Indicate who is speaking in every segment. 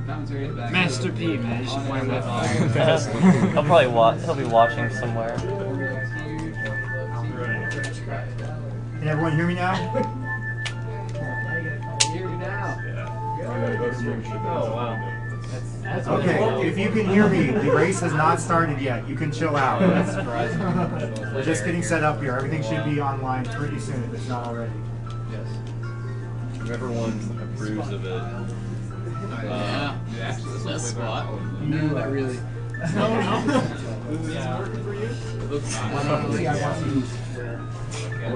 Speaker 1: Master P, man. You should play that.
Speaker 2: He'll be watching somewhere.
Speaker 3: Can everyone hear me now?
Speaker 4: Oh, wow.
Speaker 3: Okay, if you can hear me, the race has not started yet. You can chill out.
Speaker 1: That's surprising.
Speaker 3: We're just getting set up here. Everything should be online pretty soon if it's not already.
Speaker 4: Yes. Whoever won approves of it.
Speaker 1: Yeah. Best spot. No, not really. No. Is this working for you? It looks fine.
Speaker 3: You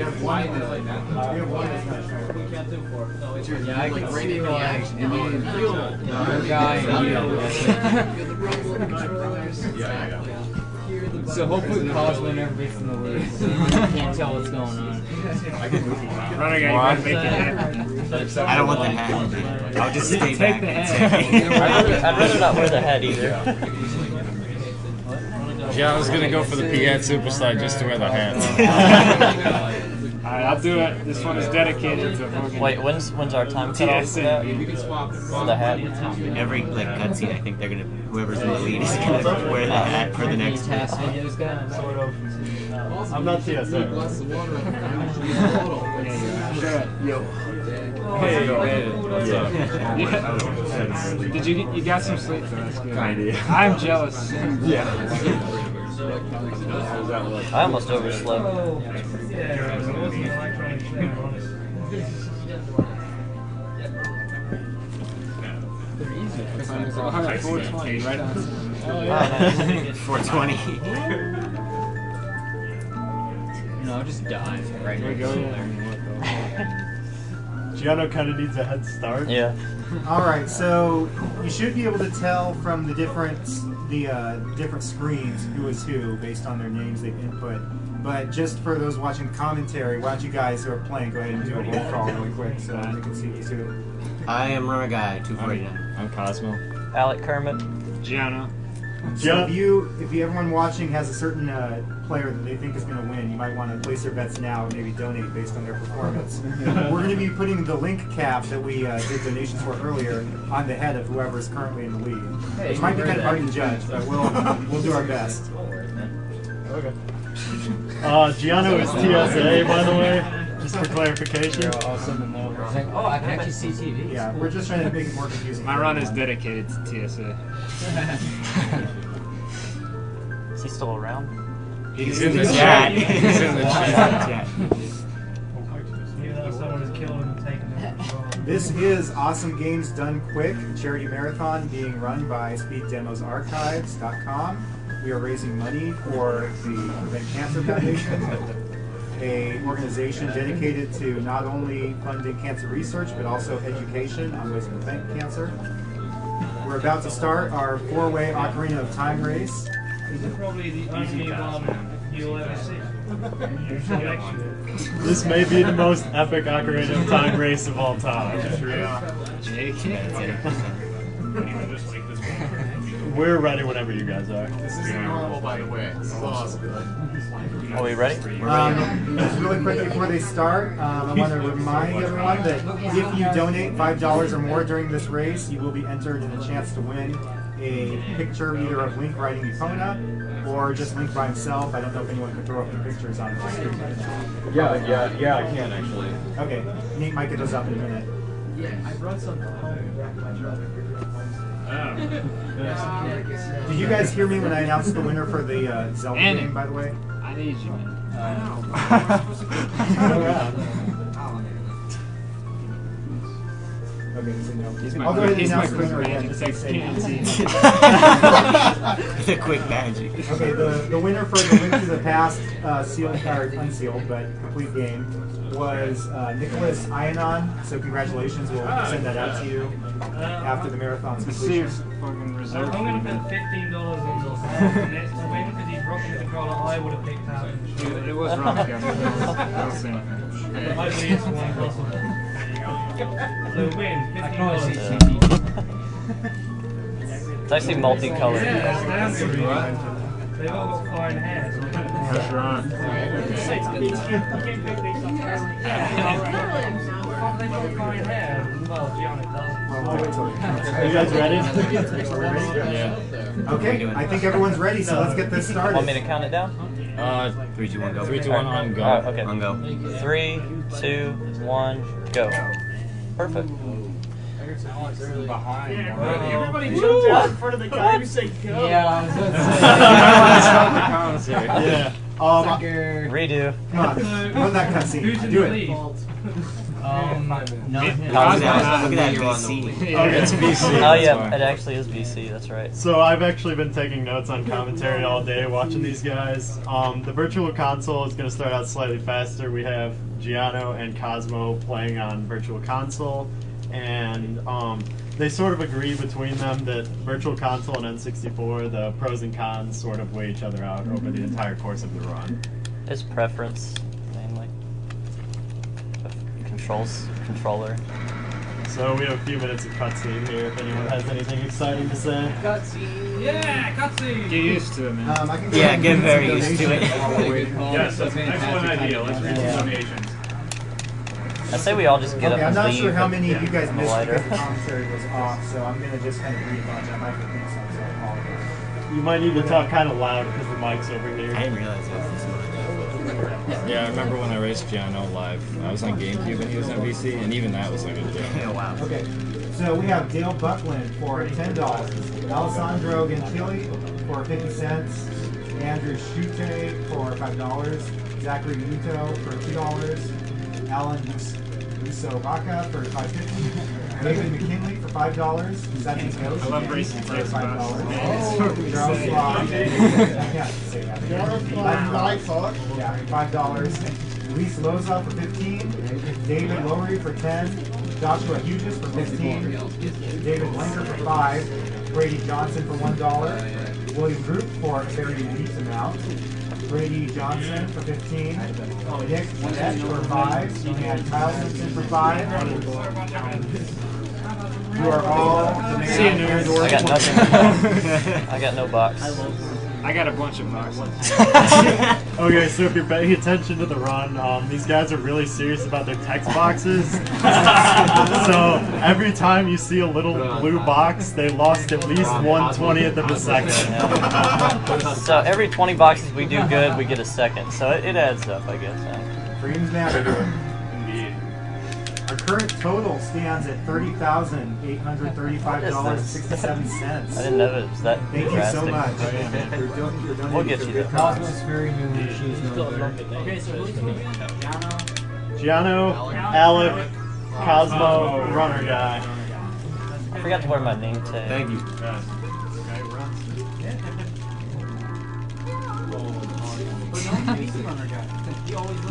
Speaker 3: have one like that. You have one that's not showing.
Speaker 1: We can't do four. Yeah, I can see like the guy and you.
Speaker 4: Yeah.
Speaker 1: So hopefully Cosmo never gets in the lead. Can't tell what's going on.
Speaker 4: I can move around.
Speaker 1: Running out, you make it happen.
Speaker 5: I don't want the hat. I'll just stay
Speaker 1: Take
Speaker 5: back.
Speaker 1: the
Speaker 5: and
Speaker 1: hat.
Speaker 2: I'd rather not wear the hat either.
Speaker 6: Yeah, I was gonna go for the Piet Superslide just to wear the hat.
Speaker 1: Alright, I'll do it. This one is dedicated to fucking...
Speaker 2: Wait, when's our time cut off for that? For the hat?
Speaker 5: Every like cutscene, I think they're gonna whoever's in the lead is gonna wear the hat for the next one.
Speaker 4: Sort of. I'm not TSA.
Speaker 1: Yo.
Speaker 6: Hey, man. What's up?
Speaker 1: Did you got some sleep though? That's good.
Speaker 4: Kinda.
Speaker 1: I'm jealous.
Speaker 4: Yeah.
Speaker 2: I almost overslept.
Speaker 1: Oh, 420, right on.
Speaker 5: 420.
Speaker 1: No, just dive right here.
Speaker 4: Jiano kind of needs a head start.
Speaker 2: Yeah.
Speaker 3: Alright, so you should be able to tell from the different screens who is who based on their names they've input. But just for those watching commentary, why don't you guys who are playing go ahead and do a roll call really quick so we can see who's who.
Speaker 5: I am Runner Guy 249.
Speaker 6: I'm Cosmo.
Speaker 2: Aleckermit.
Speaker 1: Gianna.
Speaker 3: So if everyone watching has a certain player that they think is going to win, you might want to place their bets now and maybe donate based on their performance. We're going to be putting the link cap that we did donations for earlier on the head of whoever is currently in the lead. Which might be kind of hard to judge, but we'll do our best.
Speaker 4: Okay. Giano is TSA, by the way, just for clarification.
Speaker 1: Oh, I can actually see TV.
Speaker 3: Yeah, we're just trying to make it more confusing.
Speaker 1: My run is dedicated to TSA.
Speaker 2: Is he still around?
Speaker 6: He's in the chat. He's in the chat.
Speaker 3: This is Awesome Games Done Quick, a charity marathon being run by SpeedDemosArchives.com. We are raising money for the Prevent Cancer Foundation, an organization dedicated to not only funding cancer research, but also education on ways to prevent cancer. We're about to start our 4-way Ocarina of Time race.
Speaker 7: This is probably the only one you'll ever see.
Speaker 4: This may be the most epic Ocarina of Time race of all time. We're ready whenever you guys are.
Speaker 1: This is normal, by the way. This is awesome.
Speaker 2: Are we ready?
Speaker 3: Just really quick before they start, I want to remind everyone that if you donate $5 or more during this race, you will be entered in a chance to win a picture either of Link riding Epona or just Link by himself. I don't know if anyone can throw up the pictures on the screen right now.
Speaker 4: Yeah, I can actually.
Speaker 3: Okay, Nate might get those up in a minute.
Speaker 1: Yeah, I brought some home.
Speaker 3: Did you guys hear me when I announced the winner for the Zelda game, by the way?
Speaker 1: I need you, man.
Speaker 3: Okay, so no.
Speaker 1: He's
Speaker 3: I'll go ahead and
Speaker 1: my
Speaker 3: announce the
Speaker 1: quick
Speaker 3: winner again,
Speaker 1: magic.
Speaker 3: just to say
Speaker 5: The quick magic.
Speaker 3: Okay, the winner for the Link to the Past sealed, or unsealed, but complete game was Nicholas Ianon. So congratulations, we'll send that out to you after the marathon's
Speaker 1: Let's see
Speaker 3: completion.
Speaker 1: if fucking
Speaker 7: I'm
Speaker 1: reserve.
Speaker 7: going to put $15 on the next to win because he's rocking the controller I would have picked out.
Speaker 1: It was wrong, Kevin.
Speaker 7: Hopefully it's one possible. So win, $15.
Speaker 2: It's actually multicolored.
Speaker 7: Yeah, it's down to it. They've all got fine hair.
Speaker 1: Pressure on.
Speaker 7: they both fine hair. Well, Jiano does.
Speaker 4: Are you guys ready?
Speaker 6: Yeah.
Speaker 3: Okay, I think everyone's ready, so let's get this started.
Speaker 2: Want me to count it down?
Speaker 5: 3, 2, 1, go.
Speaker 6: 3, 2, 1 on go.
Speaker 2: Alright, okay.
Speaker 5: On go.
Speaker 2: 3, 2, 1, go. Perfect.
Speaker 7: Everybody jumped out in front of the guy who said go.
Speaker 1: Yeah, I was gonna say.
Speaker 4: Yeah.
Speaker 2: Redo.
Speaker 3: Come on, run that cutscene.
Speaker 7: Who's in
Speaker 3: Do
Speaker 7: the
Speaker 3: it.
Speaker 7: lead?
Speaker 1: No.
Speaker 5: Look at that BC.
Speaker 6: It's BC.
Speaker 2: Oh yeah, it actually is BC, that's right.
Speaker 4: So I've actually been taking notes on commentary all day watching these guys. The virtual console is going to start out slightly faster. We have Jiano and Cosmo playing on virtual console, and they sort of agree between them that virtual console and N64, the pros and cons sort of weigh each other out over the entire course of the run.
Speaker 2: It's preference, mainly. Controller.
Speaker 4: So we have a few minutes of cutscene here if anyone has anything exciting to say.
Speaker 7: Cutscene. Yeah, cutscene.
Speaker 6: Get used to it, man.
Speaker 3: I can go
Speaker 5: Yeah,
Speaker 3: ahead and
Speaker 5: get
Speaker 3: do
Speaker 5: very
Speaker 3: some
Speaker 5: used to
Speaker 3: donations
Speaker 5: it.
Speaker 3: while we're waiting.
Speaker 8: Yes, that's an excellent idea. Let's read some donations.
Speaker 2: I say we all just get
Speaker 3: Okay,
Speaker 2: up
Speaker 3: I'm
Speaker 2: and
Speaker 3: not
Speaker 2: leave.
Speaker 3: sure how many of you guys
Speaker 2: in the
Speaker 3: missed
Speaker 2: lighter.
Speaker 3: because the commentary was off, so I'm going to just kind of read a bunch. I might forget some, so I apologize.
Speaker 4: You might need to talk kind of loud because the mic's over here.
Speaker 5: I didn't realize it was this much.
Speaker 6: Yeah, I remember when I raced Giano live. I was on GameCube and he was on VC, and even that was like a joke.
Speaker 5: Oh, wow.
Speaker 3: Okay, so we have Dale Buckland for $10, Alessandro Gentili for 50 cents, Andrew Schute for $5, Zachary Muto for $2, Alan Vaca for $5.50, David McKinley for $5, Seth Ghost
Speaker 6: I love racing
Speaker 3: for
Speaker 6: types,
Speaker 3: $5, Jaroslav, yeah, say that. Yeah, $5, Luis Loza for $15, David Lowry for $10, Joshua Hughes for $15, David Blanker for $5, Brady Johnson for $1, William Group for a very unique amount, Brady Johnson for $15, Nick Winnett for $5, and Kyle Simpson for $5. You are all
Speaker 6: See you, nerd.
Speaker 2: I got nothing. I got no box.
Speaker 6: I got a bunch of boxes.
Speaker 4: Okay, so if you're paying attention to the run, these guys are really serious about their text boxes. So every time you see a little blue box, they lost at least 1/20th of a second.
Speaker 2: So every 20 boxes we do good, we get a second. So it adds up, I guess.
Speaker 3: Dreams matter. Our current total stands at $30,835.67.
Speaker 2: I didn't know it was that
Speaker 3: Thank you
Speaker 2: drastic.
Speaker 3: so much.
Speaker 2: We'll get you there.
Speaker 1: Cosmo's very new. She's no
Speaker 7: Okay, so who's moving?
Speaker 4: Giano, Alec, Cosmo, runner guy.
Speaker 2: I forgot to wear my name tag.
Speaker 5: Thank you.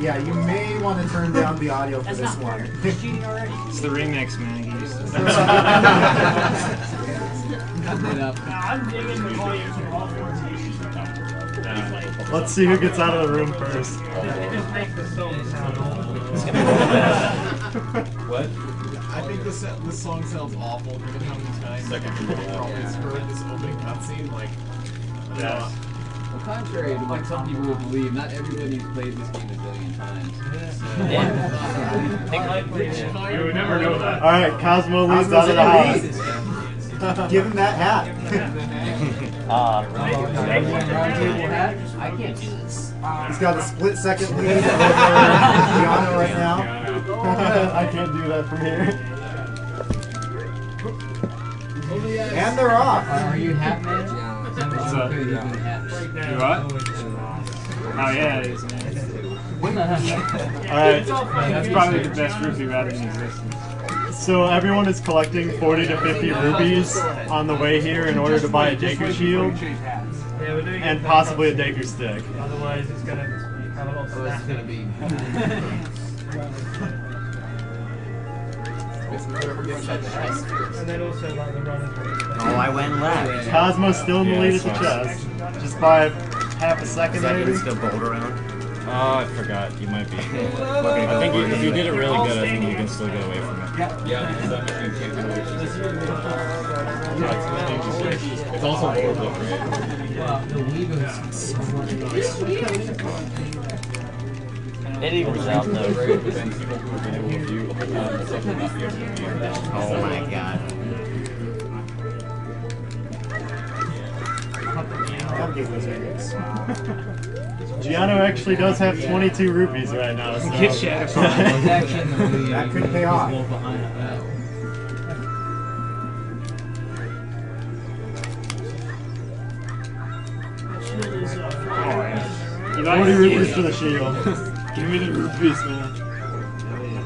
Speaker 3: Yeah, you may want to turn down the audio for this one.
Speaker 7: Cheating already.
Speaker 6: It's the remix, man. Get used to it.
Speaker 7: I'm digging the volume from all 14.
Speaker 4: Let's see who gets out of the room first.
Speaker 7: It just makes the song sound awful.
Speaker 2: It's gonna be really bad.
Speaker 8: What? I think this song sounds awful given how many times I've probably heard this opening cutscene. Like,
Speaker 6: Yes.
Speaker 1: Well, contrary to what some people would believe, not everybody's played this game a billion times.
Speaker 6: You would never know that.
Speaker 4: All right, Cosmo leads
Speaker 3: Cosmo's
Speaker 4: out of
Speaker 3: in
Speaker 4: the
Speaker 3: the
Speaker 4: house.
Speaker 3: lead. Give him that hat.
Speaker 1: I can't do this.
Speaker 3: He's got a split-second lead over Giano right now.
Speaker 4: I can't do that from here.
Speaker 3: And they're off.
Speaker 1: Are you hat man?
Speaker 6: What's up? You what? Oh yeah, it is, man.
Speaker 4: Alright,
Speaker 6: That's probably the best rupee rat in existence.
Speaker 4: so everyone is collecting 40 to 50 rupees on the way here in order to buy a Deku shield
Speaker 7: Yeah, we're doing
Speaker 4: and
Speaker 7: it
Speaker 4: possibly a Deku stick.
Speaker 7: Otherwise, it's gonna have a lot of
Speaker 1: It's gonna be.
Speaker 7: And then also like the running.
Speaker 5: Oh, I went left.
Speaker 4: Cosmo's still in the
Speaker 6: Yeah,
Speaker 4: lead at
Speaker 6: that
Speaker 4: the chest. Just by half a second
Speaker 5: Is that
Speaker 4: maybe.
Speaker 5: even still bold around?
Speaker 6: Oh, I forgot. You might be.
Speaker 5: We're gonna
Speaker 6: I
Speaker 5: go
Speaker 6: think
Speaker 5: for it
Speaker 6: if you
Speaker 5: anyway.
Speaker 6: did it really good, I think you can still get away from it.
Speaker 8: yeah, because that machine can't get away from it. It's also a little bit, right?
Speaker 1: Well, the Weeb is.
Speaker 2: It evens out though.
Speaker 5: Oh my god.
Speaker 4: Giano actually does have 22 rupees right now. So.
Speaker 1: Get Shadow.
Speaker 3: That could pay off.
Speaker 4: You know, 40 rupees for the shield. Give me the rupees, man.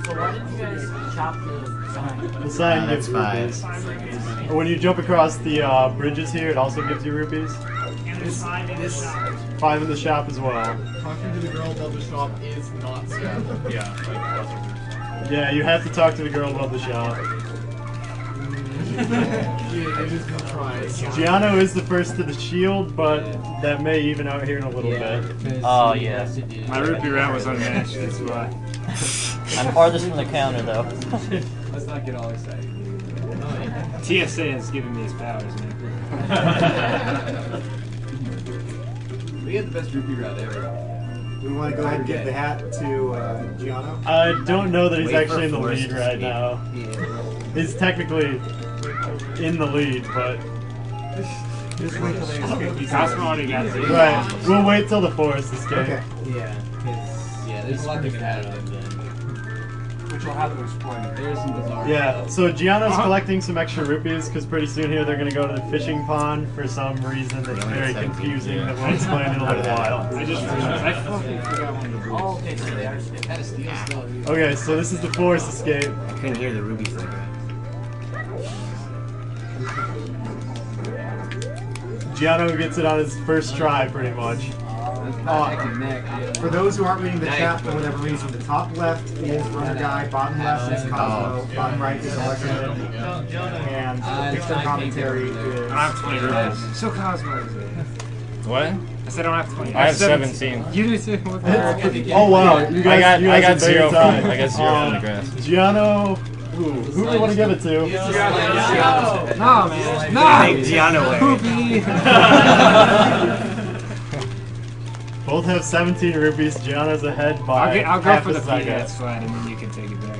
Speaker 7: So why didn't you guys chop the sign?
Speaker 4: The sign
Speaker 5: That's
Speaker 4: gives rupees.
Speaker 5: 5.
Speaker 4: When you jump across the bridges here, it also gives you rupees.
Speaker 7: And the sign in the shop.
Speaker 4: 5 in the shop as well.
Speaker 8: Talking to the girl above the shop is not scam.
Speaker 1: Yeah,
Speaker 4: Yeah, you have to talk to the girl above the shop.
Speaker 8: Yeah, it is gonna try.
Speaker 4: Giano is the first to the shield, but that may even out here in a little bit.
Speaker 2: Oh yeah.
Speaker 6: My rupee round was unmatched, that's why.
Speaker 2: I'm farthest from the counter though.
Speaker 1: let's not get all excited.
Speaker 6: TSA is giving me his powers, man.
Speaker 1: We had the best rupee route ever.
Speaker 3: We want to go ahead and give the hat to Giano.
Speaker 4: I don't know that he's
Speaker 5: Wait
Speaker 4: actually in
Speaker 5: for
Speaker 4: the
Speaker 5: Forrest
Speaker 4: lead
Speaker 5: to
Speaker 4: right
Speaker 5: speak.
Speaker 4: now. He's technically in the lead, but
Speaker 3: Just wait till they escape.
Speaker 6: Cosmo already got it.
Speaker 4: right. We'll wait till the forest escape.
Speaker 3: Okay.
Speaker 1: Yeah, there's a lot that can happen.
Speaker 9: Which will have to explain.
Speaker 1: There's some bizarre
Speaker 4: Yeah,
Speaker 1: stuff.
Speaker 4: so Giano's collecting some extra rupees because pretty soon here they're going to go to the fishing pond for some reason that's
Speaker 5: only
Speaker 4: very
Speaker 5: have 17,
Speaker 4: confusing
Speaker 5: yeah.
Speaker 4: that we'll explain in a little while.
Speaker 6: I just realized, I fucking forgot one of the rules.
Speaker 7: Oh, okay, so they are skipped.
Speaker 1: Had a steal still.
Speaker 4: Okay, so this is the forest escape.
Speaker 5: I couldn't hear the rubies like that.
Speaker 4: Giano gets it on his first try, pretty much.
Speaker 1: Neck and neck, yeah.
Speaker 3: For those who aren't reading the chat for whatever reason, the top left is Runner Guy, bottom left is Cosmo, bottom right is aleckermit, and the picture commentary is...
Speaker 6: I don't have 20 rupees. So Cosmo is it? What?
Speaker 9: I said I don't have 20.
Speaker 6: I have 17.
Speaker 9: You do too. What the heck?
Speaker 4: Oh wow, you guys, you guys
Speaker 6: I got
Speaker 4: are very
Speaker 6: 0 from
Speaker 4: tied.
Speaker 6: I got 0 from the grass.
Speaker 4: Giano, who do you want to give it to?
Speaker 9: No, man. No!
Speaker 5: Take Giano away.
Speaker 4: Both have 17 rupees. Giano's ahead by
Speaker 9: I'll go
Speaker 4: half
Speaker 9: for
Speaker 4: a
Speaker 9: the
Speaker 4: second.
Speaker 9: peanuts slide and then you can take it back.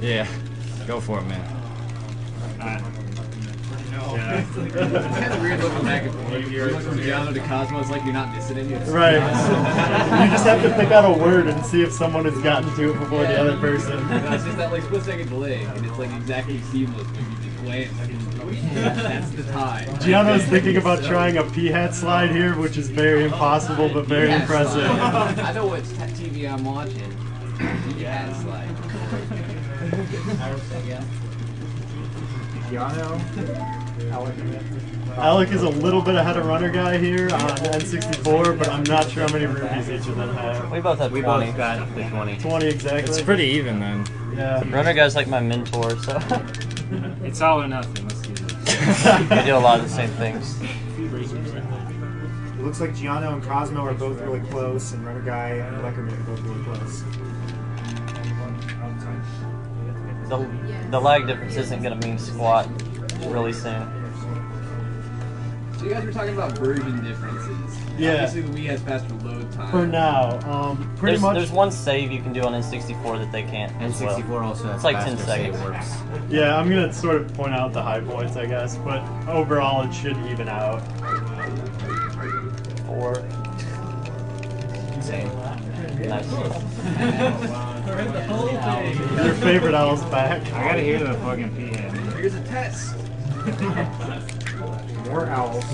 Speaker 6: Yeah, go for it, man.
Speaker 1: It's kind of weird looking back and forth. You're like from Jiano to Cosmo, it's like you're not missing any.
Speaker 4: Right. You just have to pick out a word and see if someone has gotten to it before the other person.
Speaker 1: It's just that like split second delay, and it's like exactly seamless when you just glance. That's the tie.
Speaker 4: Giano's thinking about trying a pea-hat slide here, which is very impossible but very
Speaker 1: Yeah,
Speaker 4: impressive.
Speaker 1: slide. I know what TV I'm watching. Yeah, slide.
Speaker 3: Giano, aleckermit.
Speaker 4: Alec is a little bit ahead of Runner Guy here on N64, but I'm not sure how many rupees each of them have.
Speaker 2: We both have
Speaker 5: We
Speaker 2: 20.
Speaker 5: both got the 20.
Speaker 4: 20 exactly.
Speaker 6: It's pretty even then.
Speaker 4: Yeah.
Speaker 2: Runner Guy's like my mentor, so
Speaker 6: It's all or nothing. Let's do this.
Speaker 2: we do a lot of the same things.
Speaker 3: It looks like Giano and Cosmo are both really close, and Runner Guy and aleckermit are both really close.
Speaker 2: The lag difference isn't going to mean squat really soon.
Speaker 1: So you guys were talking about version differences.
Speaker 4: Yeah.
Speaker 1: Obviously the Wii has faster load time.
Speaker 4: For now, pretty much.
Speaker 2: There's one save you can do on N64 that they can't as well.
Speaker 5: N64 also has
Speaker 2: It's like 10
Speaker 5: faster save
Speaker 2: seconds.
Speaker 5: works.
Speaker 4: Yeah, I'm gonna sort of point out the high points, I guess, but overall it should even out.
Speaker 2: 4. Nice.
Speaker 4: Your favorite owl's back.
Speaker 6: I gotta hear the fucking pea-hat.
Speaker 1: Here's a test.
Speaker 3: More owls.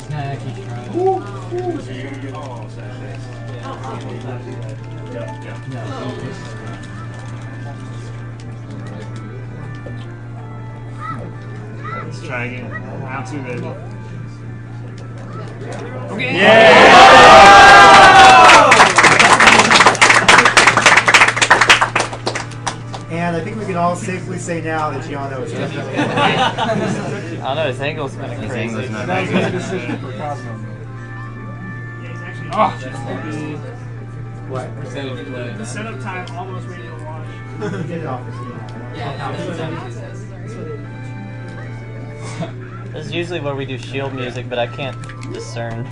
Speaker 6: Let's try again. Round 2, baby.
Speaker 9: Okay.
Speaker 3: And I think we can all safely say now that Giano is definitely
Speaker 2: I don't know, his angle's kind of
Speaker 5: His
Speaker 2: crazy.
Speaker 5: angle's not
Speaker 3: That was a
Speaker 5: very
Speaker 3: good
Speaker 5: good.
Speaker 3: decision for Cosmo.
Speaker 9: Oh!
Speaker 3: What?
Speaker 1: Percentage play.
Speaker 7: The setup time almost ready to launch.
Speaker 3: Get it off his
Speaker 2: This is usually where we do shield music, but I can't discern.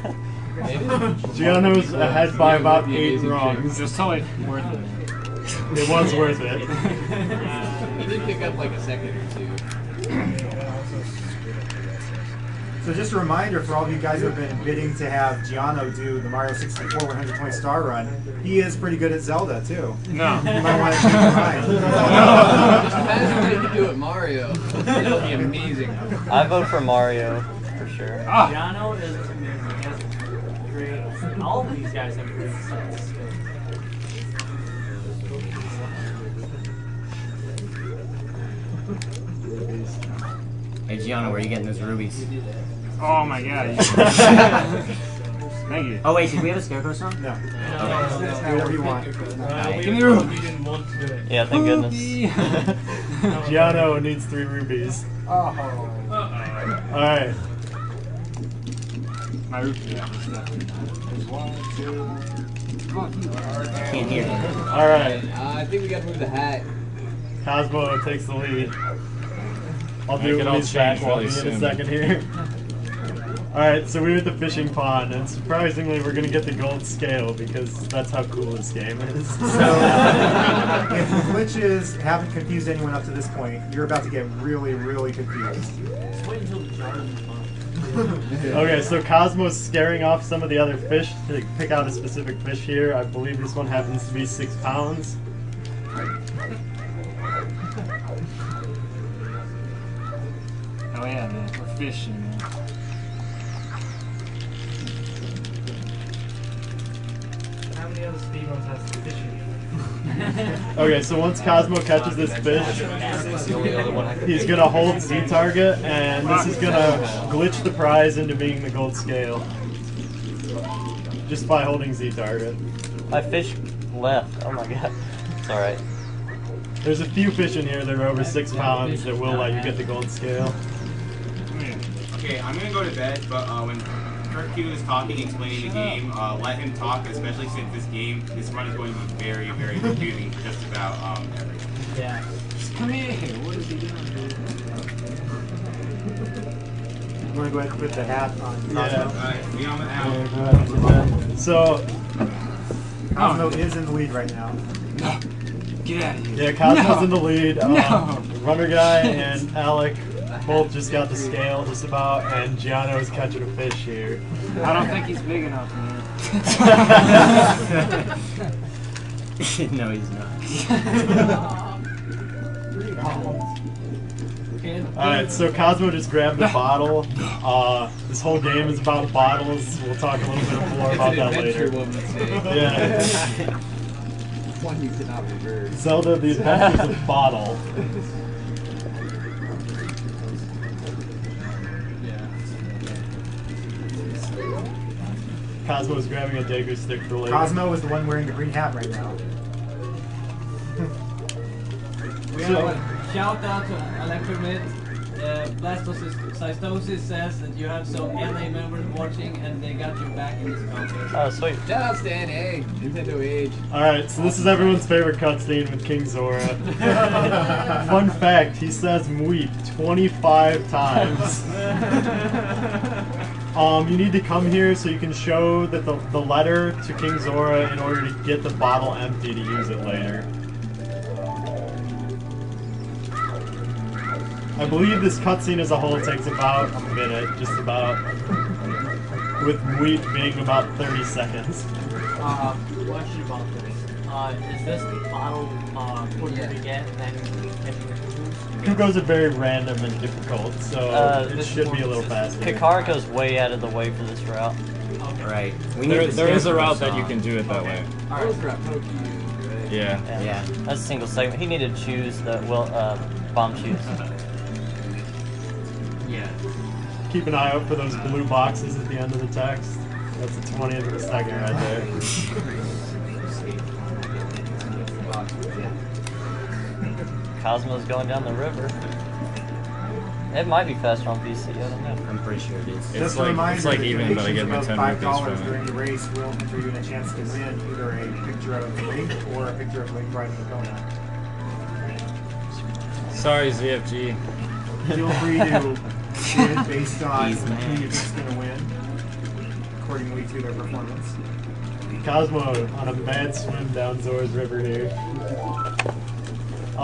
Speaker 4: Giano's ahead by about 8 rungs.
Speaker 9: It was totally worth it.
Speaker 4: It was worth it.
Speaker 1: He did pick up like a second or two.
Speaker 3: So just a reminder for all of you guys who have been bidding to have Jiano do the Mario 64 120 star run, he is pretty good at Zelda too.
Speaker 9: No.
Speaker 3: You might want to keep in mind.
Speaker 1: Just imagine what he could do at Mario. It'll be amazing.
Speaker 2: I vote for Mario, for sure.
Speaker 7: Jiano is amazing. He has great. All of these guys have great sets.
Speaker 5: Hey Giano, where are you getting those rubies?
Speaker 9: Oh my god. Thank you.
Speaker 5: Oh wait, did we have a Scarecrow song?
Speaker 3: No.
Speaker 5: Okay.
Speaker 3: Do whatever you want.
Speaker 9: Give me the ruby.
Speaker 7: We didn't want to do it.
Speaker 2: Yeah, thank goodness.
Speaker 4: Giano needs 3 rubies. Alright.
Speaker 9: My ruby. There's 1, 2.
Speaker 5: Can't hear.
Speaker 4: Alright.
Speaker 1: I think we gotta move the hat.
Speaker 4: Cosmo takes the lead. I'll
Speaker 6: Make
Speaker 4: do
Speaker 6: it
Speaker 4: it
Speaker 6: all
Speaker 4: when he's back
Speaker 6: change
Speaker 4: in
Speaker 6: really
Speaker 4: a
Speaker 6: soon.
Speaker 4: second here. Alright, so we're at the fishing pond, and surprisingly we're gonna get the gold scale because that's how cool this game is.
Speaker 3: So, if the glitches haven't confused anyone up to this point, you're about to get really, really confused.
Speaker 7: Just wait until the jar is fun.
Speaker 4: Okay, so Cosmo's scaring off some of the other fish to pick out a specific fish here. I believe this one happens to be 6 pounds.
Speaker 9: Oh yeah, man. We're fishing, man.
Speaker 7: How many other speedruns has the fishing?
Speaker 4: Okay, so once Cosmo catches this fish, he's gonna hold Z target, and this is gonna glitch the prize into being the gold scale. Just by holding Z target.
Speaker 2: My fish left. Oh my god. It's alright.
Speaker 4: There's a few fish in here that are over 6 pounds that will let you get the gold scale.
Speaker 10: Okay, I'm gonna go to bed, but when Kirk Q is talking, explaining the game, let him talk, especially since this run is going to be very, very confusing for just about everything.
Speaker 7: Yeah.
Speaker 9: Come here. What is he doing?
Speaker 3: I'm going to go ahead and put the hat on Cosmo.
Speaker 10: Alright, be on the
Speaker 4: Yeah,
Speaker 10: out.
Speaker 4: go ahead and do that. So,
Speaker 3: Cosmo is in the lead right now.
Speaker 9: No. Get out of here.
Speaker 4: yeah, Cosmo's in the lead.
Speaker 9: No.
Speaker 4: Runner Guy and Alec both just got the scale just about, and Giano's catching a fish here.
Speaker 9: I don't think he's big enough, man.
Speaker 5: No, he's not.
Speaker 4: Alright, so Cosmo just grabbed the bottle. This whole game is about bottles. We'll talk a little bit more about that later. Yeah.
Speaker 1: One you cannot reverse.
Speaker 4: Zelda, the Adventures of Bottle. Cosmo's grabbing a Daegu stick for later.
Speaker 3: Cosmo is the one wearing the green hat right now.
Speaker 7: We have a shout out to aleckermit. Blastocystosis says that you have some NA members watching and they got your back in this contest.
Speaker 2: Oh, sweet.
Speaker 1: Shout out to NA, Nintendo Age.
Speaker 4: Alright, so this is everyone's favorite cutscene with King Zora. Fun fact, he says Mweep 25 times. You need to come here so you can show that the letter to King Zora in order to get the bottle empty to use it later. I believe this cutscene as a whole takes about a minute, just about, with Mweep being about 30 seconds.
Speaker 7: Question about this. Is this the bottle for you to get and then
Speaker 4: Kuko's are very random and difficult, so it should be a little faster.
Speaker 2: Kakariko's way out of the way for this route.
Speaker 5: Right.
Speaker 6: There is a route that you can do it that way. Yeah.
Speaker 5: Yeah.
Speaker 2: That's a single segment. He needed to choose the bomb shoes.
Speaker 7: Yeah.
Speaker 4: Keep an eye out for those blue boxes at the end of the text. That's a 20th of a second right there.
Speaker 2: Cosmo's going down the river. It might be faster on VC, I don't know.
Speaker 5: I'm pretty sure it is.
Speaker 3: Just a reminder
Speaker 6: it's like
Speaker 3: that
Speaker 6: even, but I get my
Speaker 3: donations
Speaker 6: 10
Speaker 3: above
Speaker 6: rupees
Speaker 3: $5
Speaker 6: from
Speaker 3: during
Speaker 6: it.
Speaker 3: the race will enter you in a chance to win either a picture of Link or a picture of Link riding the donut.
Speaker 6: Sorry, ZFG.
Speaker 3: Feel free to bid based on
Speaker 5: He's
Speaker 3: who you
Speaker 5: mad.
Speaker 3: think's going to win, accordingly to their performance.
Speaker 4: Cosmo on a mad swim down Zora's River here.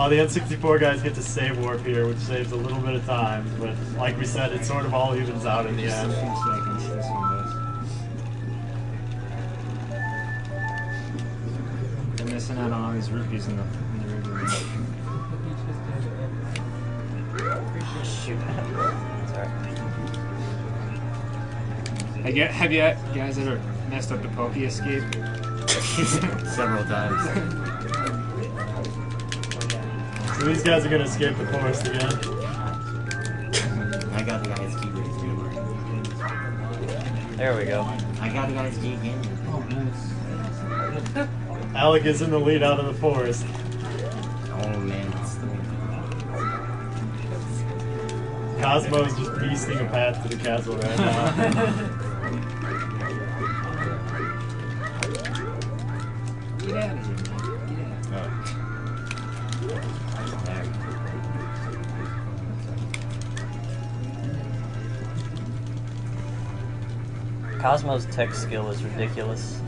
Speaker 4: The N64 guys get to save warp here, which saves a little bit of time, but like we said, it sort of all evens out in the
Speaker 9: Just a
Speaker 4: end.
Speaker 9: few seconds, this one does. They're missing out on all these rupees in the river.
Speaker 2: Shoot. Sorry.
Speaker 9: Have you guys ever messed up the Pokey Escape?
Speaker 5: Several times.
Speaker 4: So these guys are going to escape the forest again.
Speaker 5: I got the ISG raised.
Speaker 2: There we go.
Speaker 5: I got the ISG again.
Speaker 1: Oh, nice.
Speaker 4: Alec is in the lead out of the forest.
Speaker 5: Oh man, it's the
Speaker 4: Cosmo is just beasting a path to the castle right now.
Speaker 9: Get out of here, man. Get out.
Speaker 2: Cosmo's tech skill is ridiculous.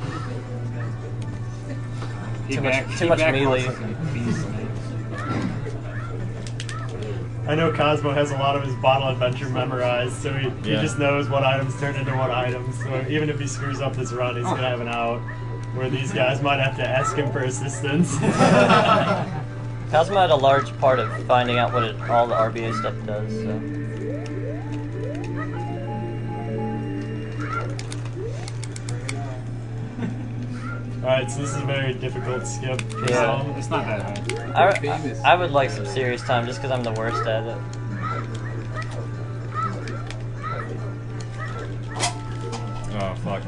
Speaker 9: He
Speaker 2: Too
Speaker 9: back-
Speaker 2: much
Speaker 9: he back
Speaker 2: melee.
Speaker 9: walks like a beast, man.
Speaker 4: I know Cosmo has a lot of his bottle adventure memorized, so he
Speaker 6: Yeah.
Speaker 4: just knows what items turn into what items. So even if he screws up this run, he's gonna have an out. Where these guys might have to ask him for assistance.
Speaker 2: Cosmo had a large part of finding out what all the RBA stuff does, so.
Speaker 4: Alright, so this is a very difficult skip.
Speaker 2: Yeah.
Speaker 9: It's not that hard.
Speaker 2: I would like some serious time just because I'm the worst at it.
Speaker 6: Oh, fuck.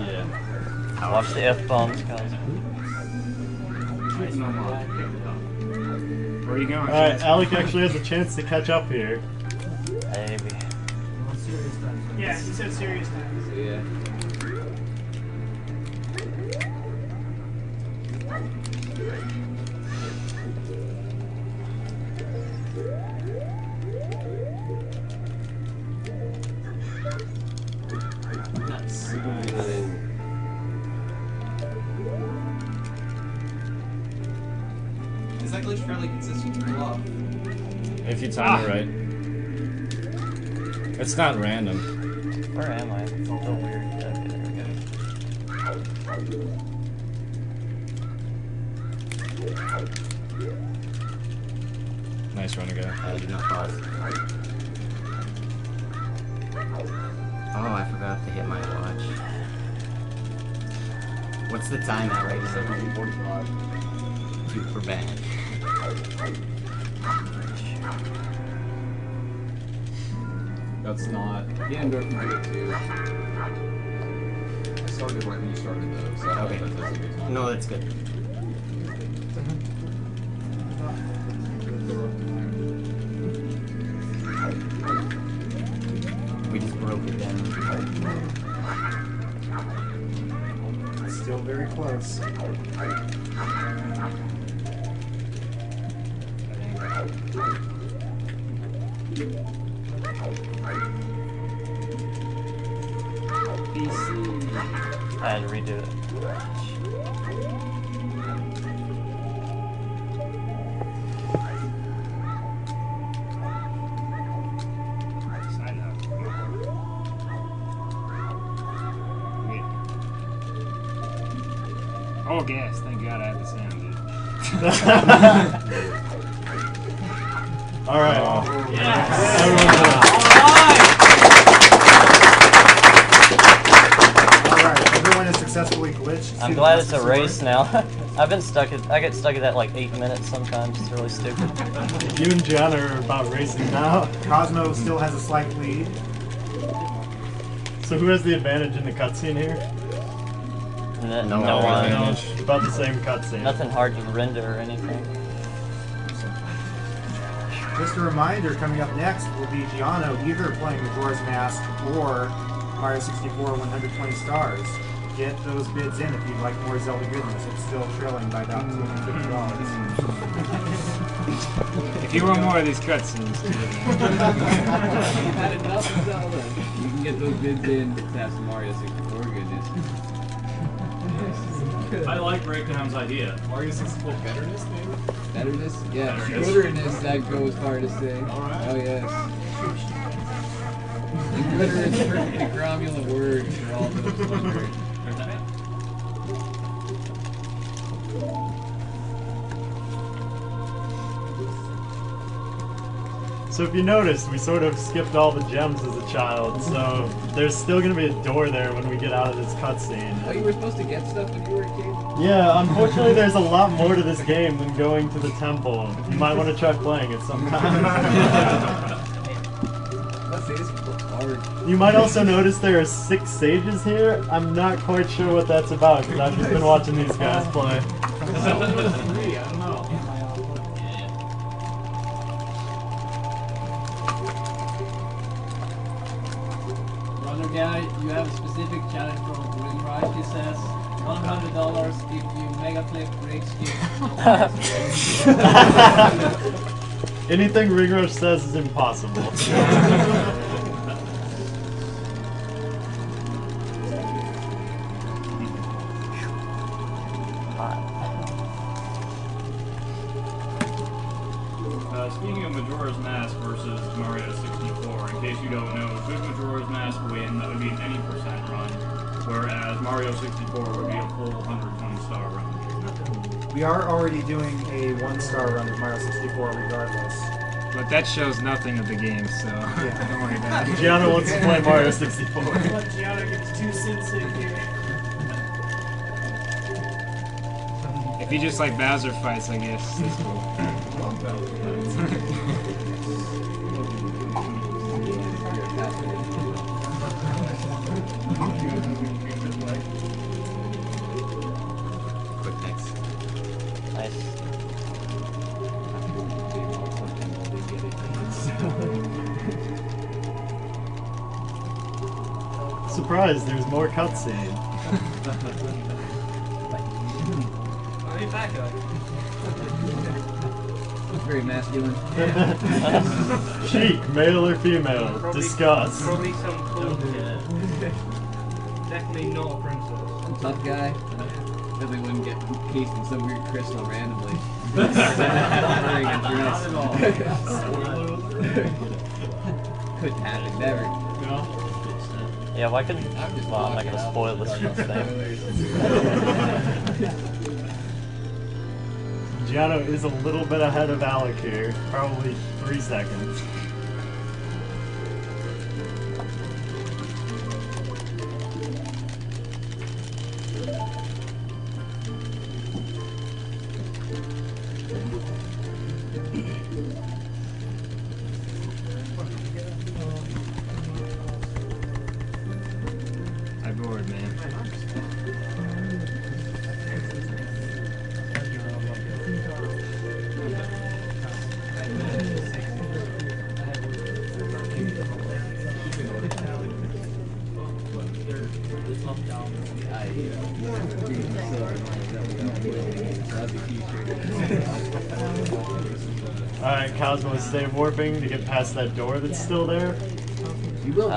Speaker 2: Yeah. Watch the F-bombs, Cosmo.
Speaker 9: Where are you going?
Speaker 4: Alright, Alec actually has a chance to catch up here.
Speaker 2: Maybe.
Speaker 7: Yeah, he said serious times.
Speaker 1: Yeah. Nuts.
Speaker 8: Is that glitch fairly consistent to pull off?
Speaker 6: If you time it right. It's not random.
Speaker 2: Where am I? It's so weird. Okay, there we go.
Speaker 6: Nice run again.
Speaker 5: do not pause. Oh, I forgot to hit my watch. What's the time at right now?
Speaker 8: 7:45.
Speaker 5: Super bad.
Speaker 1: That's not. Ganondorf can do it too. I started right when you started though, so I
Speaker 5: Okay.
Speaker 1: hope that's a good time.
Speaker 5: No, that's good. We just broke it down.
Speaker 3: Still very close.
Speaker 2: I had to redo it.
Speaker 9: Oh, gas. Thank God I had the sound, dude.
Speaker 4: Alright.
Speaker 3: Alright, everyone is successfully glitched.
Speaker 2: I'm
Speaker 3: to
Speaker 2: glad
Speaker 3: the
Speaker 2: it's a
Speaker 3: sword.
Speaker 2: race now. I get stuck at that like 8 minutes sometimes. It's really stupid.
Speaker 4: You and Gianna are about racing now.
Speaker 3: Cosmo still has a slight lead.
Speaker 4: So who has the advantage in the cutscene here?
Speaker 2: No one.
Speaker 4: No, about the same cutscene.
Speaker 2: Nothing hard to render or anything.
Speaker 3: Just a reminder, coming up next will be Jiano either playing Majora's Mask or Mario 64 120 Stars. get those bids in if you'd like more Zelda goodness. It's still trailing by about $250.
Speaker 9: If you want more of these cutscenes,
Speaker 1: You've had enough of Zelda. You can get those bids in to have some Mario 64 goodness.
Speaker 11: I like Breakdown's idea.
Speaker 8: Mario 64 betterness, maybe?
Speaker 1: Betterness? Yeah,
Speaker 11: Betterness.
Speaker 1: gooderness, I'd go as far to say.
Speaker 8: Alright.
Speaker 1: Oh, yes. Gooderness is a gromular word for all those words.
Speaker 4: So if you noticed, we sort of skipped all the gems as a child, so there's still going to be a door there when we get out of this cutscene.
Speaker 1: Oh, you were supposed to get stuff when you were a kid?
Speaker 4: Yeah, unfortunately there's a lot more to this game than going to the temple. You might want to try playing it sometime.
Speaker 1: Let's say this is hard.
Speaker 4: You might also notice there are 6 stages here. I'm not quite sure what that's about, because I've just been watching these guys play.
Speaker 8: I don't know.
Speaker 7: Runner guy, you have a specific challenge from Ringright. He says $100 if you mega flip breaks you.
Speaker 4: Anything Ringrush says is impossible.
Speaker 11: Speaking of Majora's Mask versus Mario 64, in case you don't know, should Majora's Mask win, that would be an any percent run, whereas Mario 64 would be a full 120-star run.
Speaker 3: We are already doing a 1-star run with Mario 64 regardless.
Speaker 9: but that shows nothing of the game, so don't worry about it.
Speaker 4: Jiano wants to play Mario 64.
Speaker 7: Let Gianna get 2 cents in here.
Speaker 9: If you just like Bowser fights, I guess that's cool.
Speaker 5: Quick next.
Speaker 2: Nice.
Speaker 4: Surprise, there's more cutscene.
Speaker 1: Very masculine.
Speaker 4: Chic, male or female? Discuss.
Speaker 7: Probably some cool. Definitely not a princess.
Speaker 1: Tough guy. Definitely wouldn't get cased in some weird crystal randomly. Couldn't happen, never.
Speaker 2: Yeah, why couldn't... Well, I'm not gonna spoil this thing.
Speaker 4: Giano is a little bit ahead of Alec here, probably 3 seconds.
Speaker 9: I'm bored, man.
Speaker 4: Alright, Cosmo, stay warping to get past that door that's still there.
Speaker 1: You will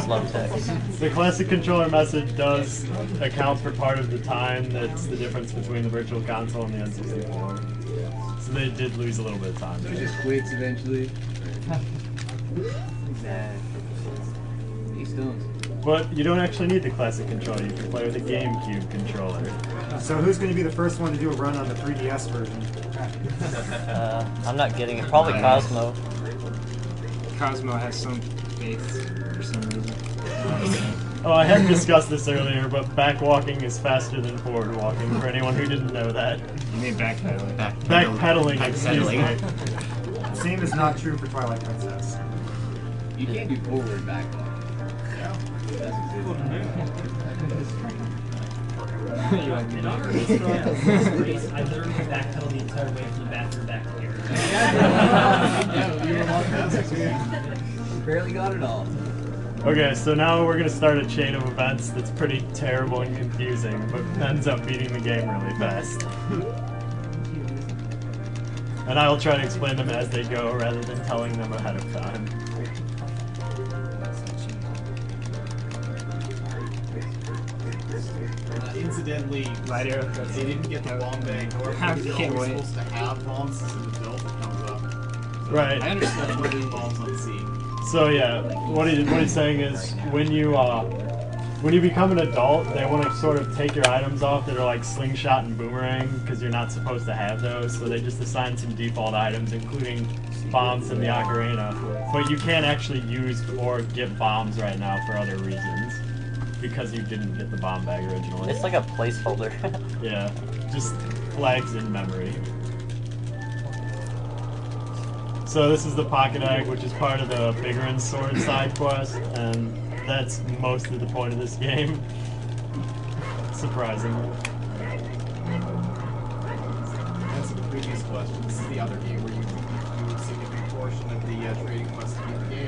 Speaker 2: Slow text.
Speaker 4: The classic controller message does account for part of the time that's the difference between the Virtual Console and the N64. So they did lose a little bit of time.
Speaker 1: It just quits eventually. He stones.
Speaker 4: But you don't actually need the classic controller, you can play with a GameCube controller.
Speaker 3: So who's going to be the first one to do a run on the 3DS version?
Speaker 2: I'm not getting it. Probably Cosmo.
Speaker 9: Cosmo has some faith for some reason.
Speaker 4: Oh, I had discussed this earlier, but back walking is faster than forward walking, for anyone who didn't know that.
Speaker 9: You mean backpedaling?
Speaker 4: Backpedaling, excuse me.
Speaker 3: The same is not true for Twilight Princess.
Speaker 1: You can't do forward back. That's
Speaker 7: In honor of this race, I literally backpedaled the entire way from the bathroom back here.
Speaker 1: Barely got it all.
Speaker 4: Okay, so now we're gonna start a chain of events that's pretty terrible and confusing, but ends up beating the game really fast. And I will try to explain them as they go rather than telling them ahead of time.
Speaker 8: Incidentally, they didn't get the bomb bag. Or you're always supposed to have bombs as an adult that comes up. So
Speaker 4: Right.
Speaker 8: I understand what bombs on sea.
Speaker 4: So yeah, what he's saying is when you become an adult, they want to sort of take your items off that are like slingshot and boomerang because you're not supposed to have those. So they just assign some default items, including bombs and the ocarina. But you can't actually use or get bombs right now for other reasons because you didn't get the bomb bag originally.
Speaker 2: It's like a placeholder.
Speaker 4: Yeah, just flags in memory. So this is the pocket egg, which is part of the Bigger and Sword side quest, and that's most of the point of this game. Surprisingly.
Speaker 8: Answer the previous question. This is the other game where you do a significant portion of the trading quest to beat the game.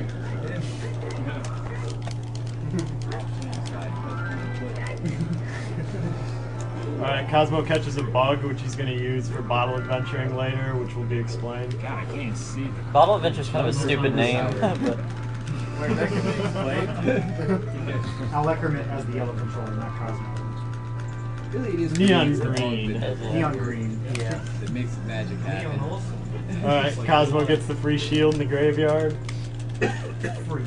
Speaker 4: Alright, Cosmo catches a bug, which he's going to use for bottle adventuring later, which will be explained.
Speaker 9: God, I can't see.
Speaker 2: Bottle Adventure's kind of a stupid name, but...
Speaker 3: Aleckermit has the yellow controller, not Cosmo.
Speaker 1: Really, it is
Speaker 4: Neon green.
Speaker 3: Neon green.
Speaker 1: Yeah. That makes magic happen.
Speaker 4: Alright, Cosmo gets the free shield in the graveyard.
Speaker 3: Free.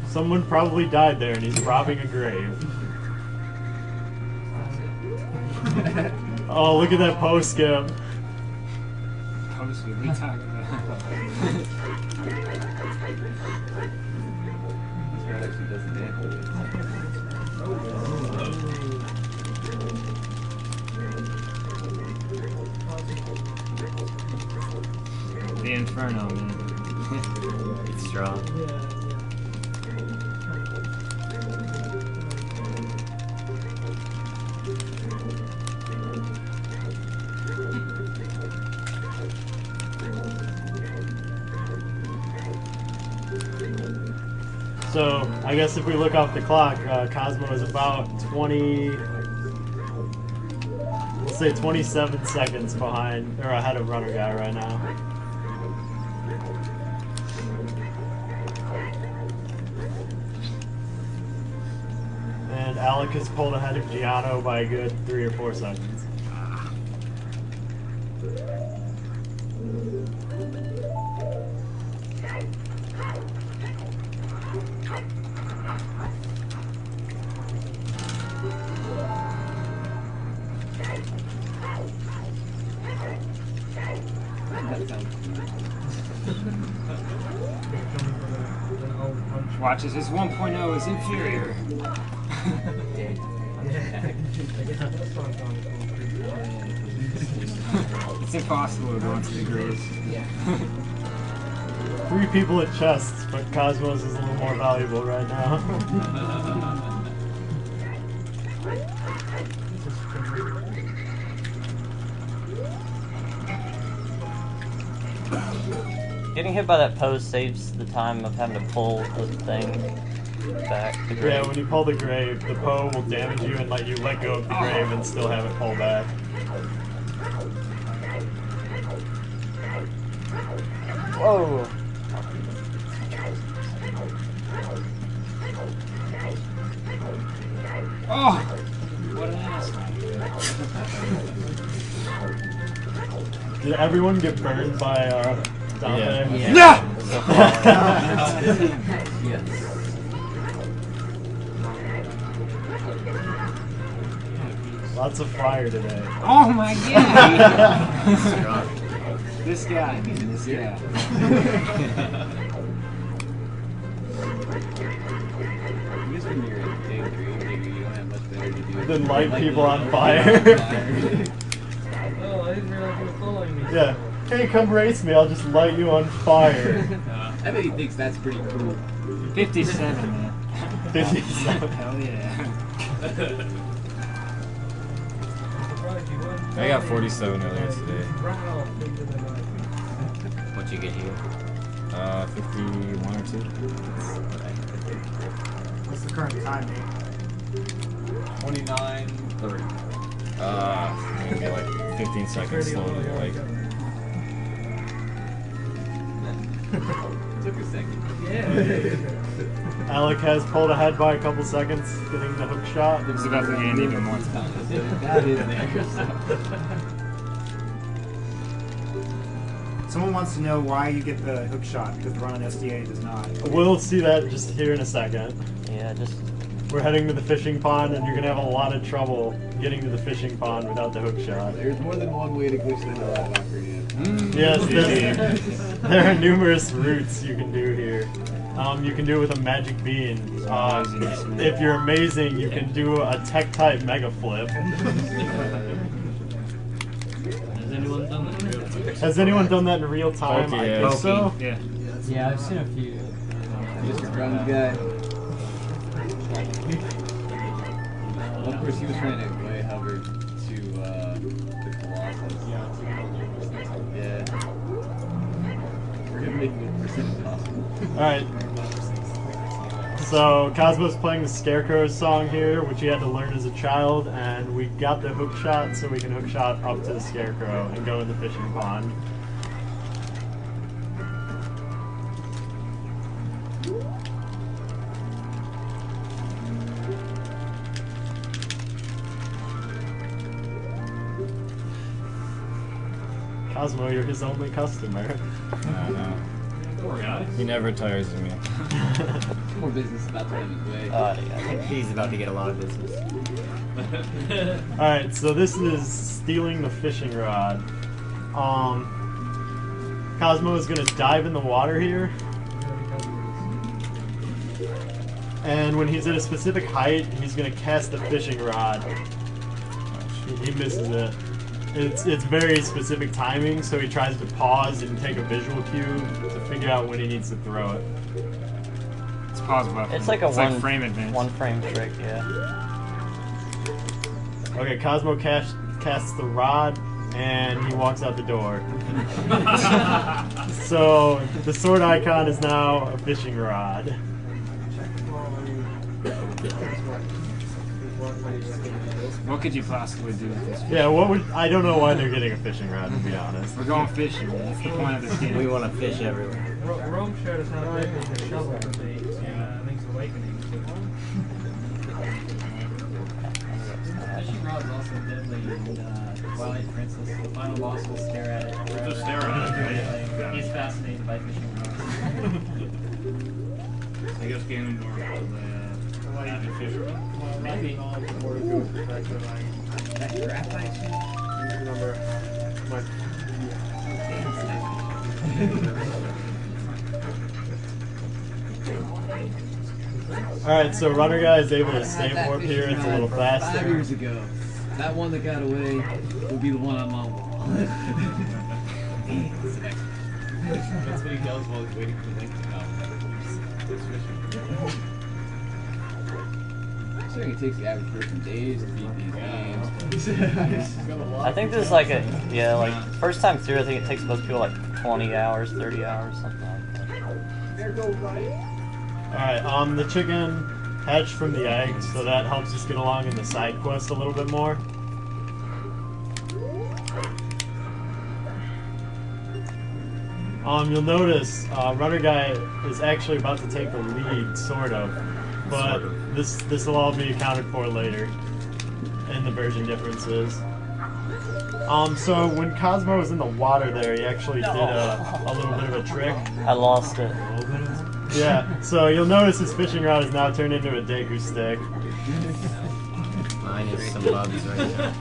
Speaker 4: Someone probably died there and he's robbing a grave. Oh, look at that post skip.
Speaker 9: Post skip, we talking about.
Speaker 1: That actually doesn't
Speaker 9: The Inferno, man.
Speaker 5: It's strong.
Speaker 4: So, I guess if we look off the clock, Cosmo is about 20... We'll say 27 seconds behind, or ahead of Runner Guy right now. And Alec has pulled ahead of Jiano by a good 3 or 4 seconds.
Speaker 9: Watch this, his 1.0 is inferior. It's impossible to go into the grave.
Speaker 4: 3 people at chests, but Cosmos is a little more valuable right now.
Speaker 2: Getting hit by that post saves the time of having to pull the thing back. The grave.
Speaker 4: Yeah, when you pull the grave, the Poe will damage you and let you let go of the grave and still have it pull back.
Speaker 2: Whoa!
Speaker 9: Oh! What an asshole.
Speaker 4: Did everyone get burned by Dante?
Speaker 5: Yeah.
Speaker 9: No!
Speaker 1: Yes.
Speaker 4: Lots of fire today.
Speaker 9: Oh my god! This guy.
Speaker 1: I guess when you're a big green digger, you don't have much better to do
Speaker 4: Then light people on fire.
Speaker 7: Oh, I didn't realize you were following me.
Speaker 4: Yeah. Hey, come race me, I'll just light you on fire.
Speaker 1: I bet he thinks that's pretty cool.
Speaker 9: 57, man.
Speaker 4: 57.
Speaker 9: Hell yeah.
Speaker 6: I got 47 earlier today.
Speaker 5: Once you get here.
Speaker 6: 51 or 2.
Speaker 3: What's the current time, Nate?
Speaker 8: 29:30.
Speaker 6: Maybe like 15 seconds slowly, like.
Speaker 8: Took a second.
Speaker 7: Yeah.
Speaker 4: Alec has pulled ahead by a couple seconds, getting the hook shot.
Speaker 9: He's about to gain even more time.
Speaker 7: That is there.
Speaker 3: Someone wants to know why you get the hook shot, because the run on SDA does not.
Speaker 4: We'll see that just here in a second.
Speaker 2: Yeah, just.
Speaker 4: We're heading to the fishing pond, and you're gonna have a lot of trouble getting to the fishing pond without the hook shot.
Speaker 8: There's more than one way to glitch the hell out of Ocarina.
Speaker 4: Yes, there are numerous routes you can do here. You can do it with a magic bean. If you're amazing, you can do a tech type mega flip.
Speaker 7: Has anyone done that in real
Speaker 4: Has anyone done that in real time?
Speaker 7: time?
Speaker 6: Okay,
Speaker 4: I
Speaker 6: yeah.
Speaker 4: think so.
Speaker 9: Yeah.
Speaker 7: Yeah, I've seen a few.
Speaker 8: Just a ground guy. Of course, he was trying to way hover to the Colossus. Yeah. We're gonna make it percent possible.
Speaker 4: Alright. So, Cosmo's playing the Scarecrow song here, which he had to learn as a child, and we got the hook shot so we can hook shot up to the Scarecrow and go in the fishing pond. Cosmo, you're his only customer.
Speaker 6: I know.
Speaker 11: Poor guy.
Speaker 6: He never tires of me.
Speaker 8: More business about to have his way.
Speaker 5: I think he's about to get a lot of business.
Speaker 4: Alright, so this is stealing the fishing rod. Cosmo is going to dive in the water here. And when he's at a specific height, he's going to cast the fishing rod. He misses it. It's very specific timing, so he tries to pause and take a visual cue to figure out when he needs to throw it.
Speaker 9: It's pause button.
Speaker 2: It's like a one
Speaker 9: frame advance.
Speaker 2: One frame trick, yeah.
Speaker 4: Okay, Cosmo casts the rod, and he walks out the door. So the sword icon is now a fishing rod.
Speaker 9: What could you possibly do with this?
Speaker 4: Yeah, I don't know why they're getting a fishing rod, to be honest.
Speaker 9: We're going fishing. That's the point of this game.
Speaker 5: We want to fish everywhere.
Speaker 12: Rome showed us how big they could shovel with the Link's Awakening.
Speaker 7: Fishing rod's also deadly in Twilight Princess. The final boss will stare at it.
Speaker 11: Just stare at it, right?
Speaker 7: He's fascinated by fishing rods.
Speaker 11: I guess Ganondorf was a avid fisherman.
Speaker 7: Maybe. That graphite shit?
Speaker 12: Remember my
Speaker 4: Alright, so Runner Guy is able to stay warp here, it's a little faster.
Speaker 8: 5 years ago. That one that got away will be the one I'm on.
Speaker 1: That's what he does while he's waiting for Link to come.
Speaker 8: Considering it takes the average person days to beat these games.
Speaker 2: I think this is like like first time through. I think it takes most people like 20 hours, 30 hours, something like that.
Speaker 4: Alright, the chicken hatched from the egg, so that helps us get along in the side quest a little bit more. You'll notice Runner Guy is actually about to take the lead, sort of, but this will all be accounted for later in the version differences. So when Cosmo was in the water there, he actually did a little bit of a trick.
Speaker 2: I lost it.
Speaker 4: Yeah, so you'll notice his fishing rod is now turned into a Deku stick.
Speaker 5: Mine is some bugs right now.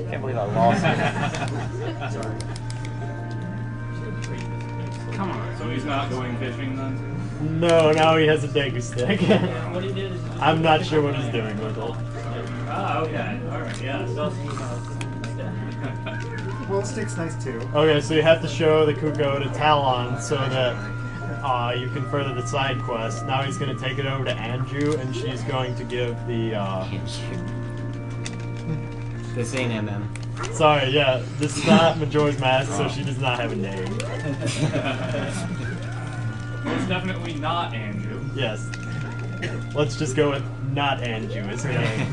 Speaker 2: Can't believe I lost it.
Speaker 11: Come on. So he's not going fishing then?
Speaker 4: No, now he has a Deku stick.
Speaker 7: What he did is
Speaker 4: I'm not sure what he's doing with it.
Speaker 11: Ah, okay. Alright, yeah.
Speaker 3: Well, stick's nice too.
Speaker 4: Okay, so you have to show the Kuko to Talon so that you can further the side quest. Now he's going to take it over to Anju, and she's going to give the...
Speaker 5: This ain't MM.
Speaker 4: Sorry, yeah, this is not Majora's Mask, so she does not have a name.
Speaker 11: It's definitely not Andrew.
Speaker 4: Yes. Let's just go with not Andrew as her name.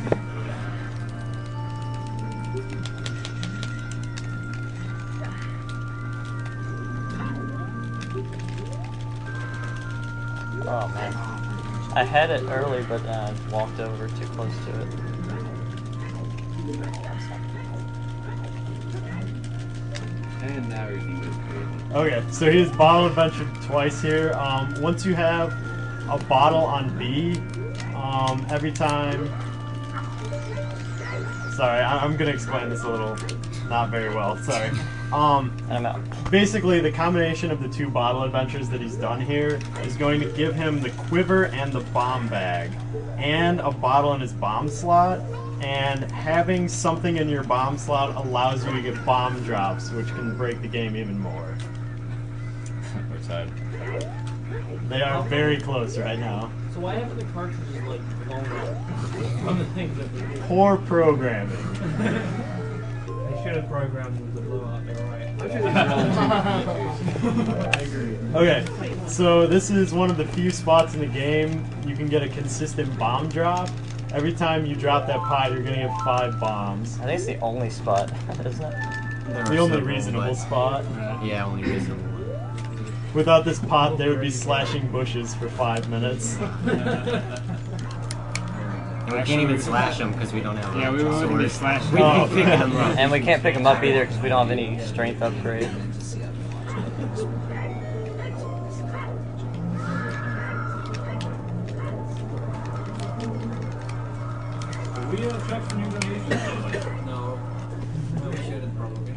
Speaker 2: Oh man. I had it early, but I walked over too close to it.
Speaker 8: And now he's even crazy.
Speaker 4: Okay, so here's bottle adventure twice here. Once you have a bottle on B, every time... Sorry, I'm gonna explain this a little not very well, sorry.
Speaker 2: I'm out.
Speaker 4: Basically, the combination of the two bottle adventures that he's done here is going to give him the quiver and the bomb bag, and a bottle in his bomb slot, and having something in your bomb slot allows you to get bomb drops, which can break the game even more.
Speaker 6: We're tied.
Speaker 4: They are very close right now.
Speaker 12: So why haven't the cartridges like blown up on the things that we did?
Speaker 4: Poor programming.
Speaker 12: They should have programmed them to blow up. They were right.
Speaker 3: I agree.
Speaker 4: Okay, so this is one of the few spots in the game you can get a consistent bomb drop. Every time you drop that pot, you're gonna get 5 bombs.
Speaker 2: I think it's the only spot, isn't it?
Speaker 4: The only reasonable spot.
Speaker 5: Yeah, only reasonable.
Speaker 4: Without this pot, they would be slashing bushes for 5 minutes.
Speaker 5: And we can't even slash them because we don't have
Speaker 9: Yeah, we won't even be slashing.
Speaker 5: We can't pick them up.
Speaker 2: And we can't pick them up either because we don't have any strength upgrade.
Speaker 11: We check for new donations.
Speaker 7: No. No, we shouldn't probably.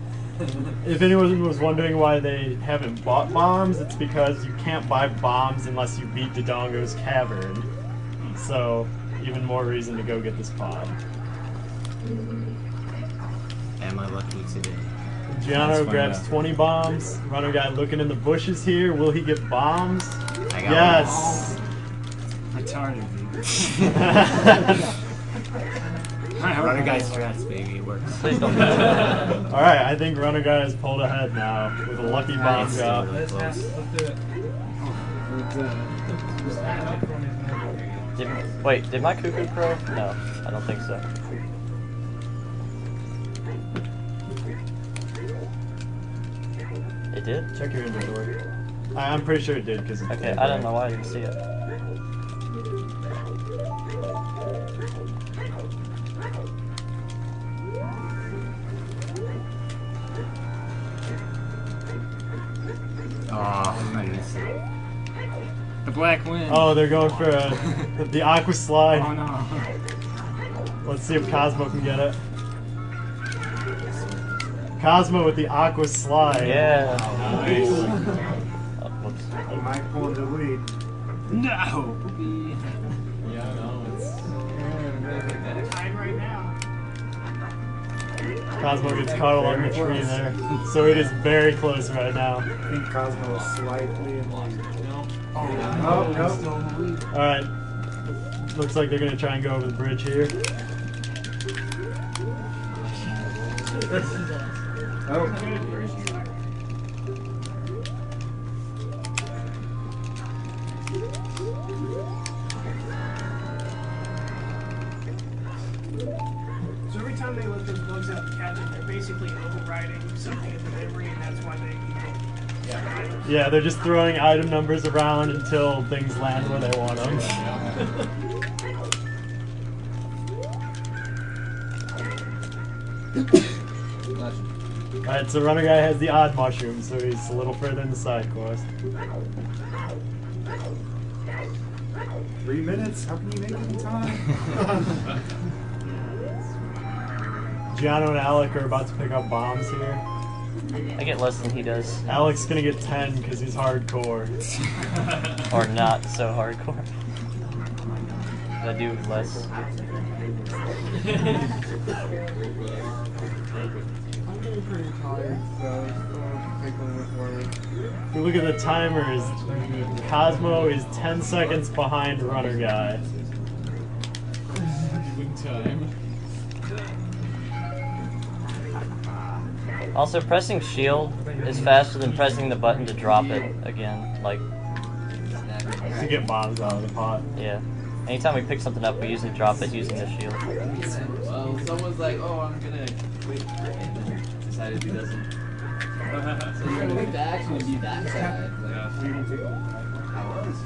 Speaker 4: If anyone was wondering why they haven't bought bombs, it's because you can't buy bombs unless you beat Dodongo's Cavern. So, even more reason to go get this pod.
Speaker 5: Am I lucky today?
Speaker 4: Giano grabs 20 bombs. Runner guy looking in the bushes here. Will he get bombs?
Speaker 5: I got
Speaker 4: Yes!
Speaker 9: Retarded, dude.
Speaker 5: Runner guy strats, baby. It works.
Speaker 2: Please don't.
Speaker 4: Alright, I think Runner guy has pulled ahead now with a lucky bomb
Speaker 5: It's
Speaker 4: drop.
Speaker 5: really
Speaker 12: Let's
Speaker 5: close.
Speaker 12: do it.
Speaker 2: Did my cuckoo crow? No, I don't think so. It did?
Speaker 4: Check your inventory. I'm pretty sure it did because it's
Speaker 2: Okay, I don't know why I didn't see it.
Speaker 5: Oh, I missed it.
Speaker 9: The black wind.
Speaker 4: Oh, they're going for the aqua slide.
Speaker 9: Oh no.
Speaker 4: Let's see if Cosmo can get it. Cosmo with the aqua slide.
Speaker 2: Yeah.
Speaker 11: Nice.
Speaker 2: Oh, whoops.
Speaker 3: He might pull the lead.
Speaker 9: No.
Speaker 8: Yeah, no, it's...
Speaker 12: Tied right now.
Speaker 4: Cosmo gets caught along the tree there. So it is very close right now.
Speaker 3: I think Cosmo is slightly in lead.
Speaker 12: Oh,
Speaker 3: no.
Speaker 4: Alright. Looks like they're going to try and go over the bridge here.
Speaker 3: Oh.
Speaker 12: So every time they let those bugs out the cabinet, they're basically overriding something in the memory, and that's why they
Speaker 4: Yeah, they're just throwing item numbers around until things land where they want them. Alright, so Runner Guy has the odd mushroom, so he's a little further in the side quest.
Speaker 3: 3 minutes? How can you make it in time?
Speaker 4: Jiano and Alec are about to pick up bombs here.
Speaker 2: I get less than he does.
Speaker 4: Alec's gonna get 10 because he's hardcore.
Speaker 2: Or not so hardcore. I do less.
Speaker 12: I'm getting pretty tired, so take one more for me.
Speaker 4: If you look at the timers, Cosmo is 10 seconds behind Runner Guy.
Speaker 8: Giving time.
Speaker 2: Also, pressing shield is faster than pressing the button to drop it again. Like,
Speaker 4: to get bombs out of the pot.
Speaker 2: Yeah. Anytime we pick something up, we usually drop it using the shield.
Speaker 8: Well, someone's like, oh, I'm gonna quit, and then decided he doesn't. So you're gonna leave the action and be that side. Like, I was.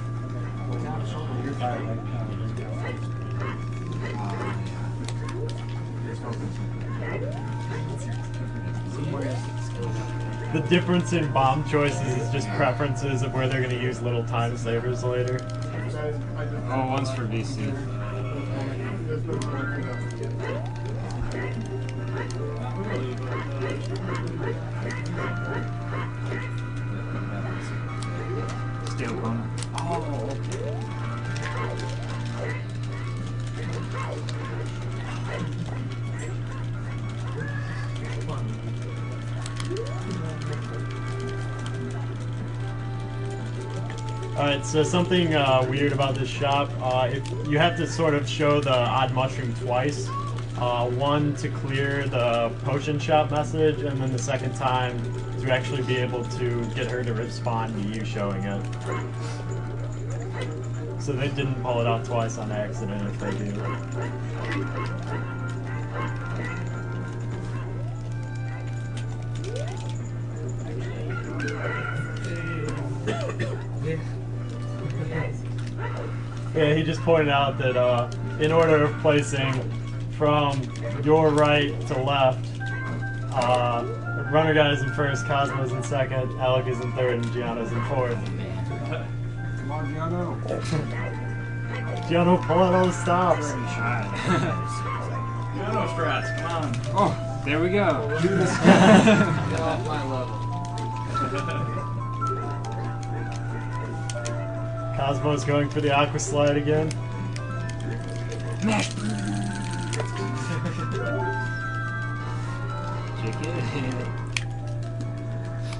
Speaker 4: The difference in bomb choices is just preferences of where they're going to use little time savers later.
Speaker 9: Oh, one's for VC.
Speaker 6: Steel bomb.
Speaker 8: Oh, okay.
Speaker 4: Alright, so something weird about this shop, if you have to sort of show the odd mushroom twice. One to clear the potion shop message, and then the second time to actually be able to get her to respond to you showing it. So they didn't pull it out twice on accident if they do. Yeah, he just pointed out that in order of placing from your right to left, Runner Guy's in first, Cosmo's in second, Alec is in third, and Jiano's in fourth.
Speaker 1: Come on, Jiano.
Speaker 4: Jiano, pull out all the stops.
Speaker 11: Jiano strats, come on.
Speaker 9: Oh, there we go.
Speaker 8: Get off my level.
Speaker 4: Cosmo's going for the aqua slide again.
Speaker 9: Mash.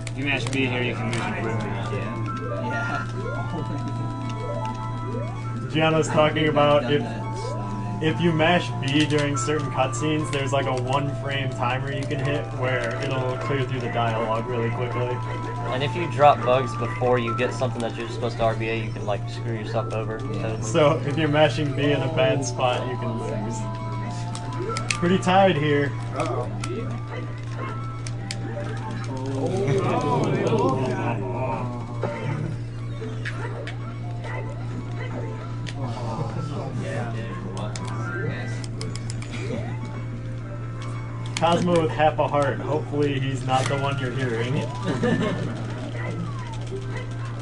Speaker 9: If you mash B here, you can move your quickly.
Speaker 8: Yeah.
Speaker 4: Gianno's talking about if you mash B during certain cutscenes, there's like a 1 frame timer you can hit where it'll clear through the dialogue really quickly.
Speaker 2: And if you drop bugs before you get something that you're supposed to RBA, you can like screw yourself over. Totally.
Speaker 4: So if you're mashing B in a bad spot, you can lose. Pretty tied here.
Speaker 1: Uh-oh.
Speaker 4: Cosmo with half a heart. Hopefully he's not the one you're hearing.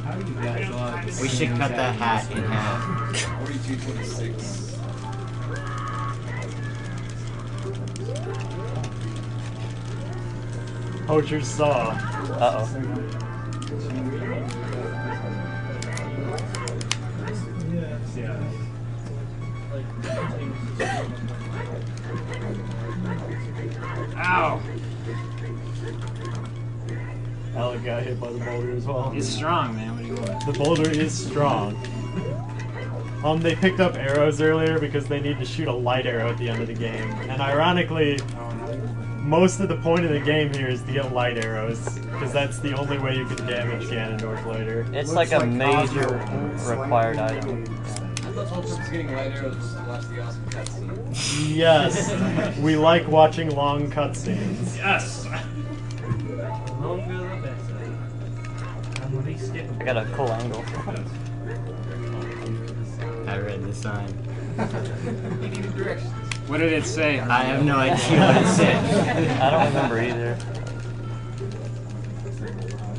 Speaker 8: How do you guys want?
Speaker 5: We should cut that hat in half.
Speaker 8: 4226.
Speaker 4: Poacher's saw.
Speaker 2: Uh-oh.
Speaker 9: Ow!
Speaker 4: Alec got hit by the boulder as well.
Speaker 9: It's strong, man. What do you want?
Speaker 4: The boulder is strong. They picked up arrows earlier because they need to shoot a light arrow at the end of the game. And ironically, most of the point of the game here is to get light arrows, because that's the only way you can damage Ganondorf later.
Speaker 2: It's like a major required item.
Speaker 8: I thought the whole purpose of getting light arrows was to watch the awesome cutscene.
Speaker 4: Yes, we like watching long cutscenes.
Speaker 11: Yes!
Speaker 2: I got a cool angle.
Speaker 5: I read the sign.
Speaker 8: You needed directions.
Speaker 9: What did it say?
Speaker 5: I have no idea what it said.
Speaker 2: I don't remember either.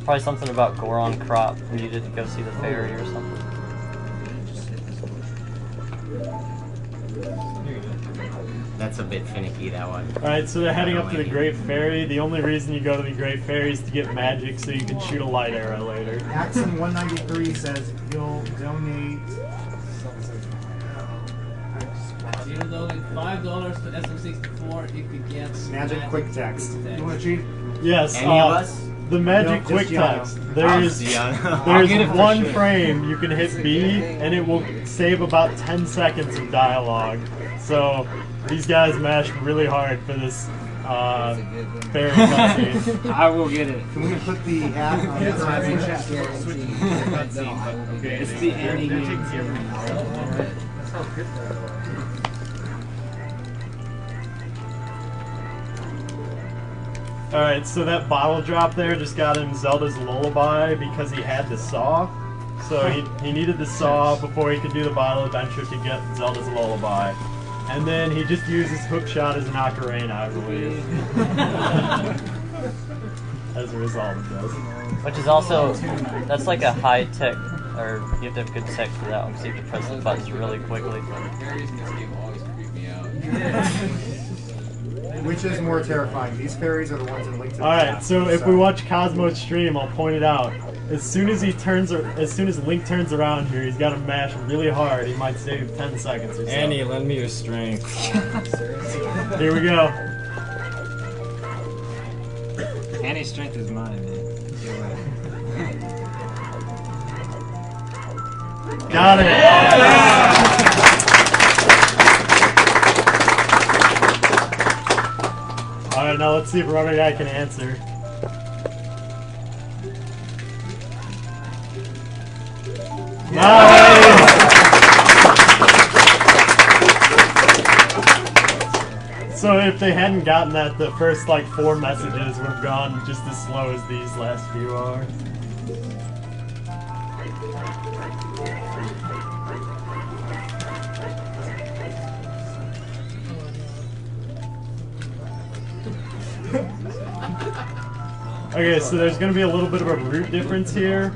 Speaker 2: Probably something about Goron Crop. We needed to go see the fairy or something.
Speaker 5: That's a bit finicky, that one.
Speaker 4: Alright, so they're heading up to the Great Fairy. The only reason you go to the Great Fairy is to get magic so you can shoot a light arrow later.
Speaker 3: Axon193 says he'll donate.
Speaker 7: He'll donate $5 to SM64 if he gets
Speaker 3: Magic Quick Text.
Speaker 1: You want to cheat?
Speaker 4: Yes,
Speaker 5: Any of us?
Speaker 4: the magic
Speaker 3: No,
Speaker 4: quick
Speaker 3: just Jiano.
Speaker 4: text. There's
Speaker 9: I'll get it for
Speaker 4: one
Speaker 9: sure.
Speaker 4: frame you can hit B and it will save about 10 seconds of dialogue. So these guys mashed really hard for this Fair cutscene.
Speaker 9: I will get it.
Speaker 3: Can we put the app on the chat?
Speaker 9: It's the Any game.
Speaker 4: Alright, so that bottle drop there just got him Zelda's Lullaby because he had the saw. So he needed the saw before he could do the bottle adventure to get Zelda's Lullaby. And then he just used his hook shot as an ocarina, I believe. As a result of this.
Speaker 2: Which is also, that's like a high tech, or you have to have good tech for that one, so you have to press the buttons really quickly.
Speaker 8: Carries in this game always creep me out.
Speaker 3: Which is more terrifying? These fairies are the ones in Link to the
Speaker 4: Alright,
Speaker 3: Past.
Speaker 4: so if we watch Cosmo's stream, I'll point it out. As soon as Link turns around here, he's got to mash really hard. He might save 10 seconds or so.
Speaker 6: Annie, lend me your strength.
Speaker 4: Here we go.
Speaker 9: Annie's strength is mine, man.
Speaker 4: Got it! Alright, now let's see if Runner Guy can answer. Nice! So if they hadn't gotten that, the first like 4 messages would have gone just as slow as these last few are. Okay, so there's going to be a little bit of a route difference here.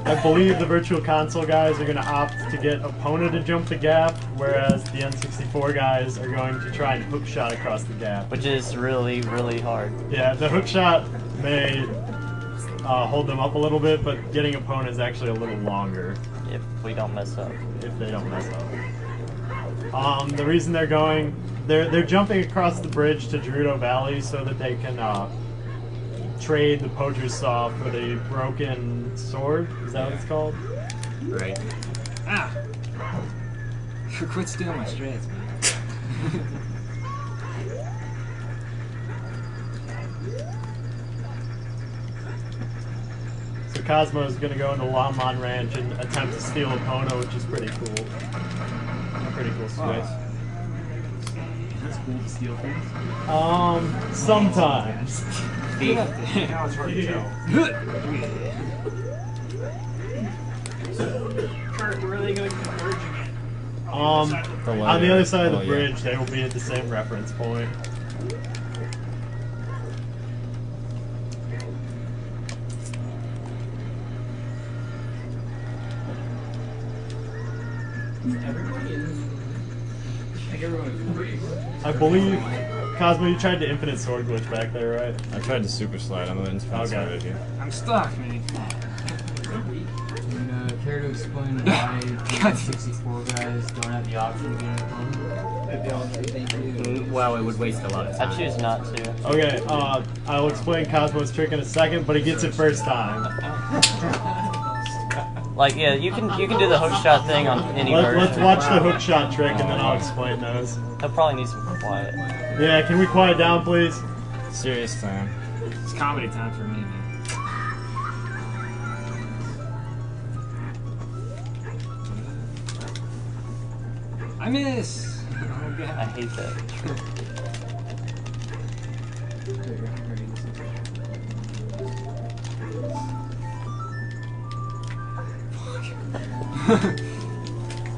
Speaker 4: I believe the Virtual Console guys are going to opt to get Epona to jump the gap, whereas the N64 guys are going to try and hook shot across the gap.
Speaker 2: Which is really, really hard.
Speaker 4: Yeah, the hook shot may hold them up a little bit, but getting Epona is actually a little longer.
Speaker 2: If we don't mess up.
Speaker 4: If they don't mess up. The reason they're going... They're jumping across the bridge to Gerudo Valley so that they can trade the poacher's saw for the broken sword. Is that what it's called?
Speaker 5: Right.
Speaker 9: Ah! Quit stealing my strats, man.
Speaker 4: So Cosmo is going to go into Longmon Ranch and attempt to steal Epona, which is pretty cool. A pretty cool switch.
Speaker 8: That's cool to steal things.
Speaker 4: Sometimes.
Speaker 3: Now it's hard to tell.
Speaker 12: Kurt, where are they going to converge again?
Speaker 4: On the other side of the bridge, they will be at the same reference point. I believe, Cosmo, you tried the infinite sword glitch back there, right?
Speaker 6: I tried to super slide on the infinite sword right here.
Speaker 9: I'm stuck, man.
Speaker 8: Care to explain why the 64 guys don't have the option to get an
Speaker 5: Well, it would waste a lot of time.
Speaker 2: I choose not to.
Speaker 4: Okay, I'll explain Cosmo's trick in a second, but he gets it first time.
Speaker 2: Like, yeah, you can do the hookshot thing on any version.
Speaker 4: Let's watch the hookshot trick and then I'll explain those.
Speaker 2: He'll probably need some quiet.
Speaker 4: Yeah, can we quiet down, please?
Speaker 6: Serious time.
Speaker 9: It's comedy time for me, man. I miss! Oh, God.
Speaker 2: I hate that.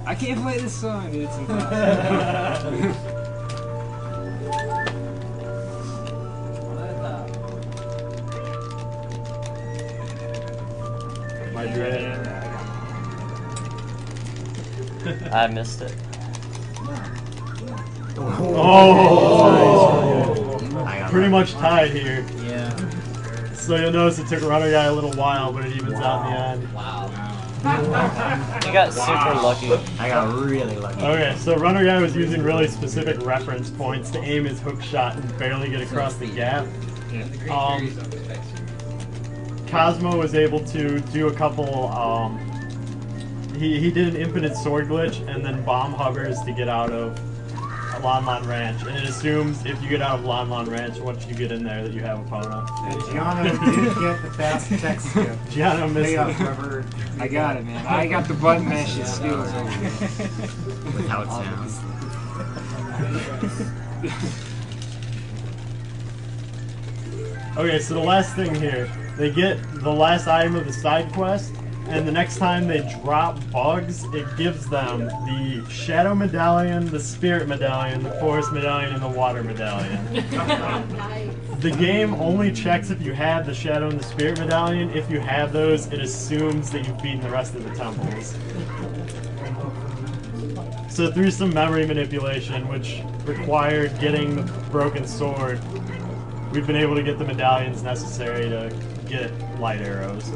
Speaker 9: I can't play this song, dude. It's impossible.
Speaker 4: My dread.
Speaker 2: I missed it.
Speaker 4: Oh! Pretty much tied here.
Speaker 8: Yeah.
Speaker 4: So you'll notice it took Runner Guy a little while, but it evens out in the end.
Speaker 8: Wow.
Speaker 2: You got super lucky.
Speaker 5: I got really lucky.
Speaker 4: Okay, so Runner Guy was using really specific reference points to aim his hook shot and barely get across the gap. Cosmo was able to do a couple, he did an infinite sword glitch and then bomb hovers to get out of Lon Lon Ranch, and it assumes if you get out of Lon Lon Ranch, once you get in there, that you have opponent.
Speaker 3: And Jiano did get the fast text skip.
Speaker 4: Gianno missed it.
Speaker 3: Whoever
Speaker 9: I got it, man. I got the button mashing skills.
Speaker 5: With how it sounds.
Speaker 4: Okay, so the last thing here, they get the last item of the side quest, and the next time they drop bugs, it gives them the Shadow Medallion, the Spirit Medallion, the Forest Medallion, and the Water Medallion. The game only checks if you have the Shadow and the Spirit Medallion. If you have those, it assumes that you've beaten the rest of the temples. So through some memory manipulation, which required getting the broken sword, we've been able to get the medallions necessary to get light arrows.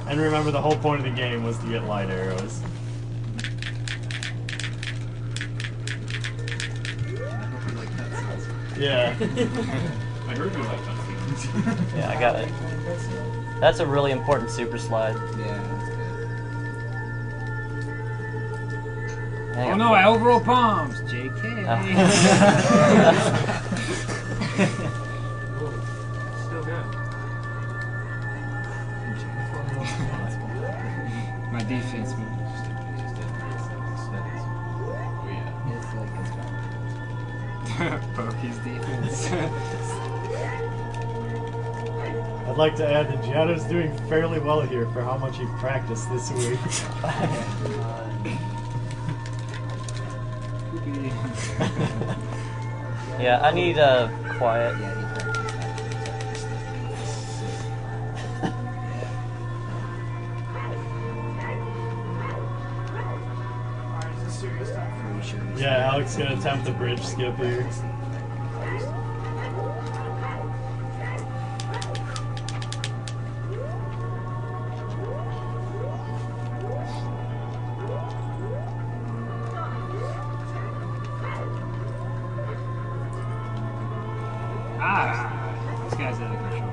Speaker 4: And remember, the whole point of the game was to get light arrows. Yeah.
Speaker 11: I heard you like cutscenes.
Speaker 2: Yeah, I got it. That's a really important super slide.
Speaker 8: Yeah, that's
Speaker 9: Oh no, I overroll palms. JK.
Speaker 1: Still good.
Speaker 9: My defense, man. Pokey's defense.
Speaker 4: I'd like to add that Gianno's doing fairly well here for how much he practiced this week.
Speaker 2: Yeah, I need quiet.
Speaker 12: Alright, is this serious time?
Speaker 4: Yeah, Alex gonna attempt the bridge skip here.
Speaker 9: This guy's out of control.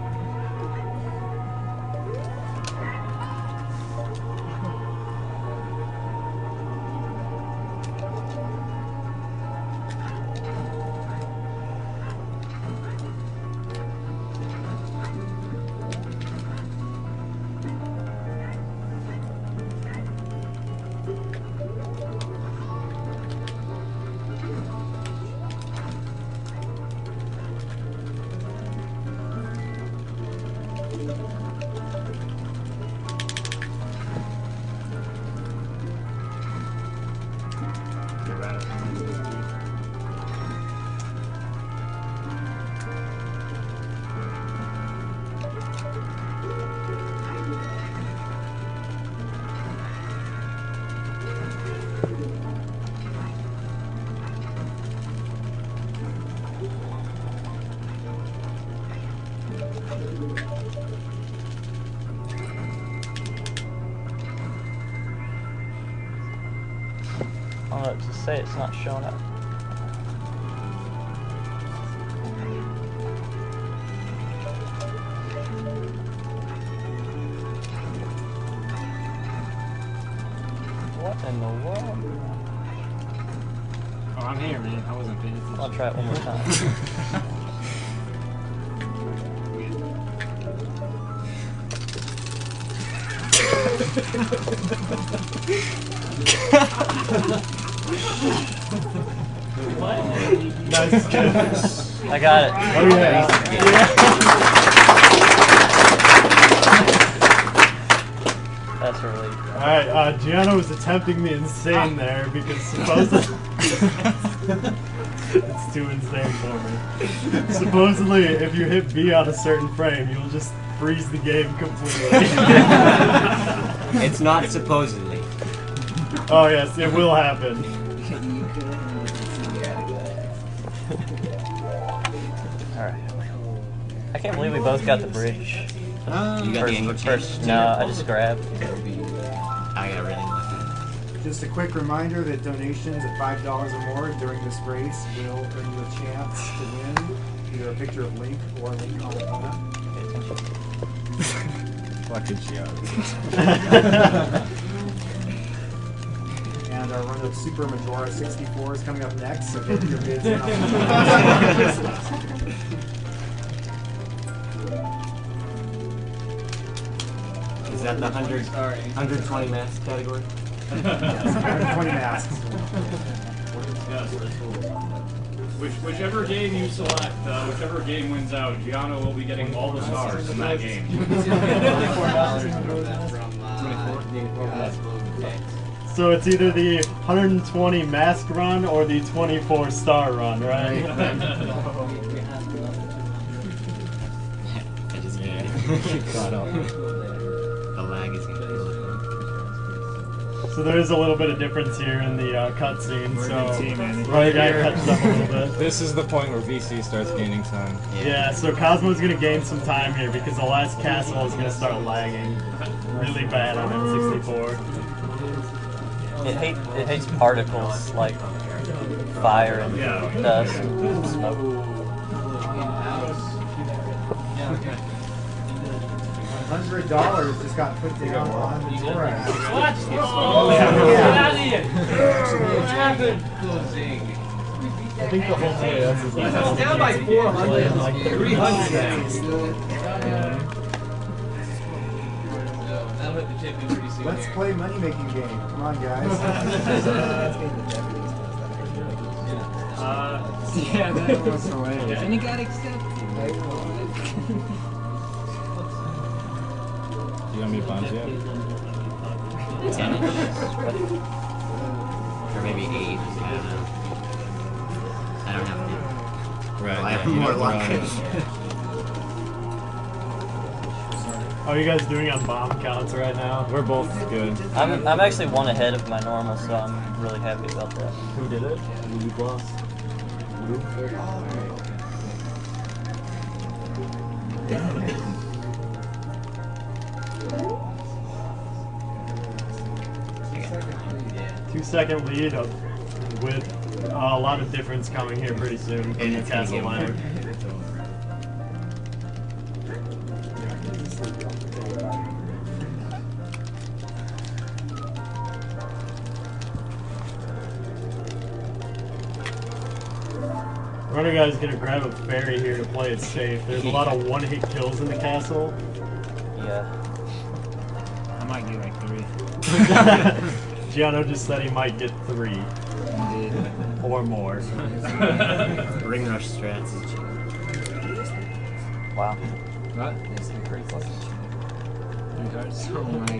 Speaker 2: I don't know what to say, it's not showing up. What in the world?
Speaker 9: Oh, I'm here, man. I wasn't paying attention.
Speaker 2: I'll try it one more time.
Speaker 4: Nice skip.
Speaker 2: I got it.
Speaker 4: Oh yeah.
Speaker 2: That's a relief.
Speaker 4: Alright, Gianno was attempting the insane there because supposedly it's too insane for me. Supposedly, if you hit B on a certain frame, you'll just freeze the game completely.
Speaker 5: It's not supposedly.
Speaker 4: Oh yes, it will happen.
Speaker 2: Alright. I can't believe we both got the bridge.
Speaker 5: You got the angle change?
Speaker 2: No, I just grabbed.
Speaker 5: I got really lucky.
Speaker 3: Just a quick reminder that donations at $5 or more during this race will earn you a chance to win either a picture of Link or Link on opponent.
Speaker 6: Fucking Gianno.
Speaker 3: And and our run of Super Majora 64 is coming up next, so get your bids in.
Speaker 5: Is that the 120 mask category?
Speaker 3: Yes, 120 masks.
Speaker 11: Yes, that's cool. Whichever game you select, whichever game wins out, Jiano will be getting all the stars in that game.
Speaker 4: So it's either the 120 mask run or the 24 star run, right?
Speaker 5: I just can't get caught up. The lag is gonna kill it.
Speaker 4: So there is a little bit of difference here in the cutscene,
Speaker 9: We're a
Speaker 4: so
Speaker 9: good team, Andy.
Speaker 4: right guy catches up a little bit.
Speaker 6: This is the point where VC starts gaining time.
Speaker 4: Yeah, so Cosmo's gonna gain some time here because the last castle is gonna start lagging really bad on N64.
Speaker 2: It hates particles like fire and dust and smoke.
Speaker 3: $100 just got put down on the Zora app.
Speaker 7: What?
Speaker 3: Oh,
Speaker 7: Get
Speaker 3: yeah.
Speaker 7: out of here! What happened?
Speaker 4: I think the whole TAS is like...
Speaker 7: It's down by 400.
Speaker 4: Like
Speaker 7: 300 now. That'll hit the chip in pretty soon.
Speaker 3: Let's play money-making game. Come on, guys.
Speaker 9: Yeah, that was hilarious. And it got accepted.
Speaker 6: You got me bombs yet?
Speaker 5: 10 or maybe 8. I don't know. I don't have any.
Speaker 6: Right.
Speaker 5: I have more luck.
Speaker 4: How are you guys doing on bomb counts right now?
Speaker 6: We're both good.
Speaker 2: I'm actually one ahead of my normal, so I'm really happy about that.
Speaker 4: Who did it? Blue boss. Blue? Two-second lead with a lot of difference coming here pretty soon in the castle lag. Runner guy's gonna grab a fairy here to play it safe. There's a lot of one-hit kills in the castle.
Speaker 2: Yeah.
Speaker 9: I might get like 3.
Speaker 4: Jiano just said he might get 3.
Speaker 9: Indeed.
Speaker 4: Or more.
Speaker 5: Ring rush strats.
Speaker 2: Wow.
Speaker 9: What? Oh my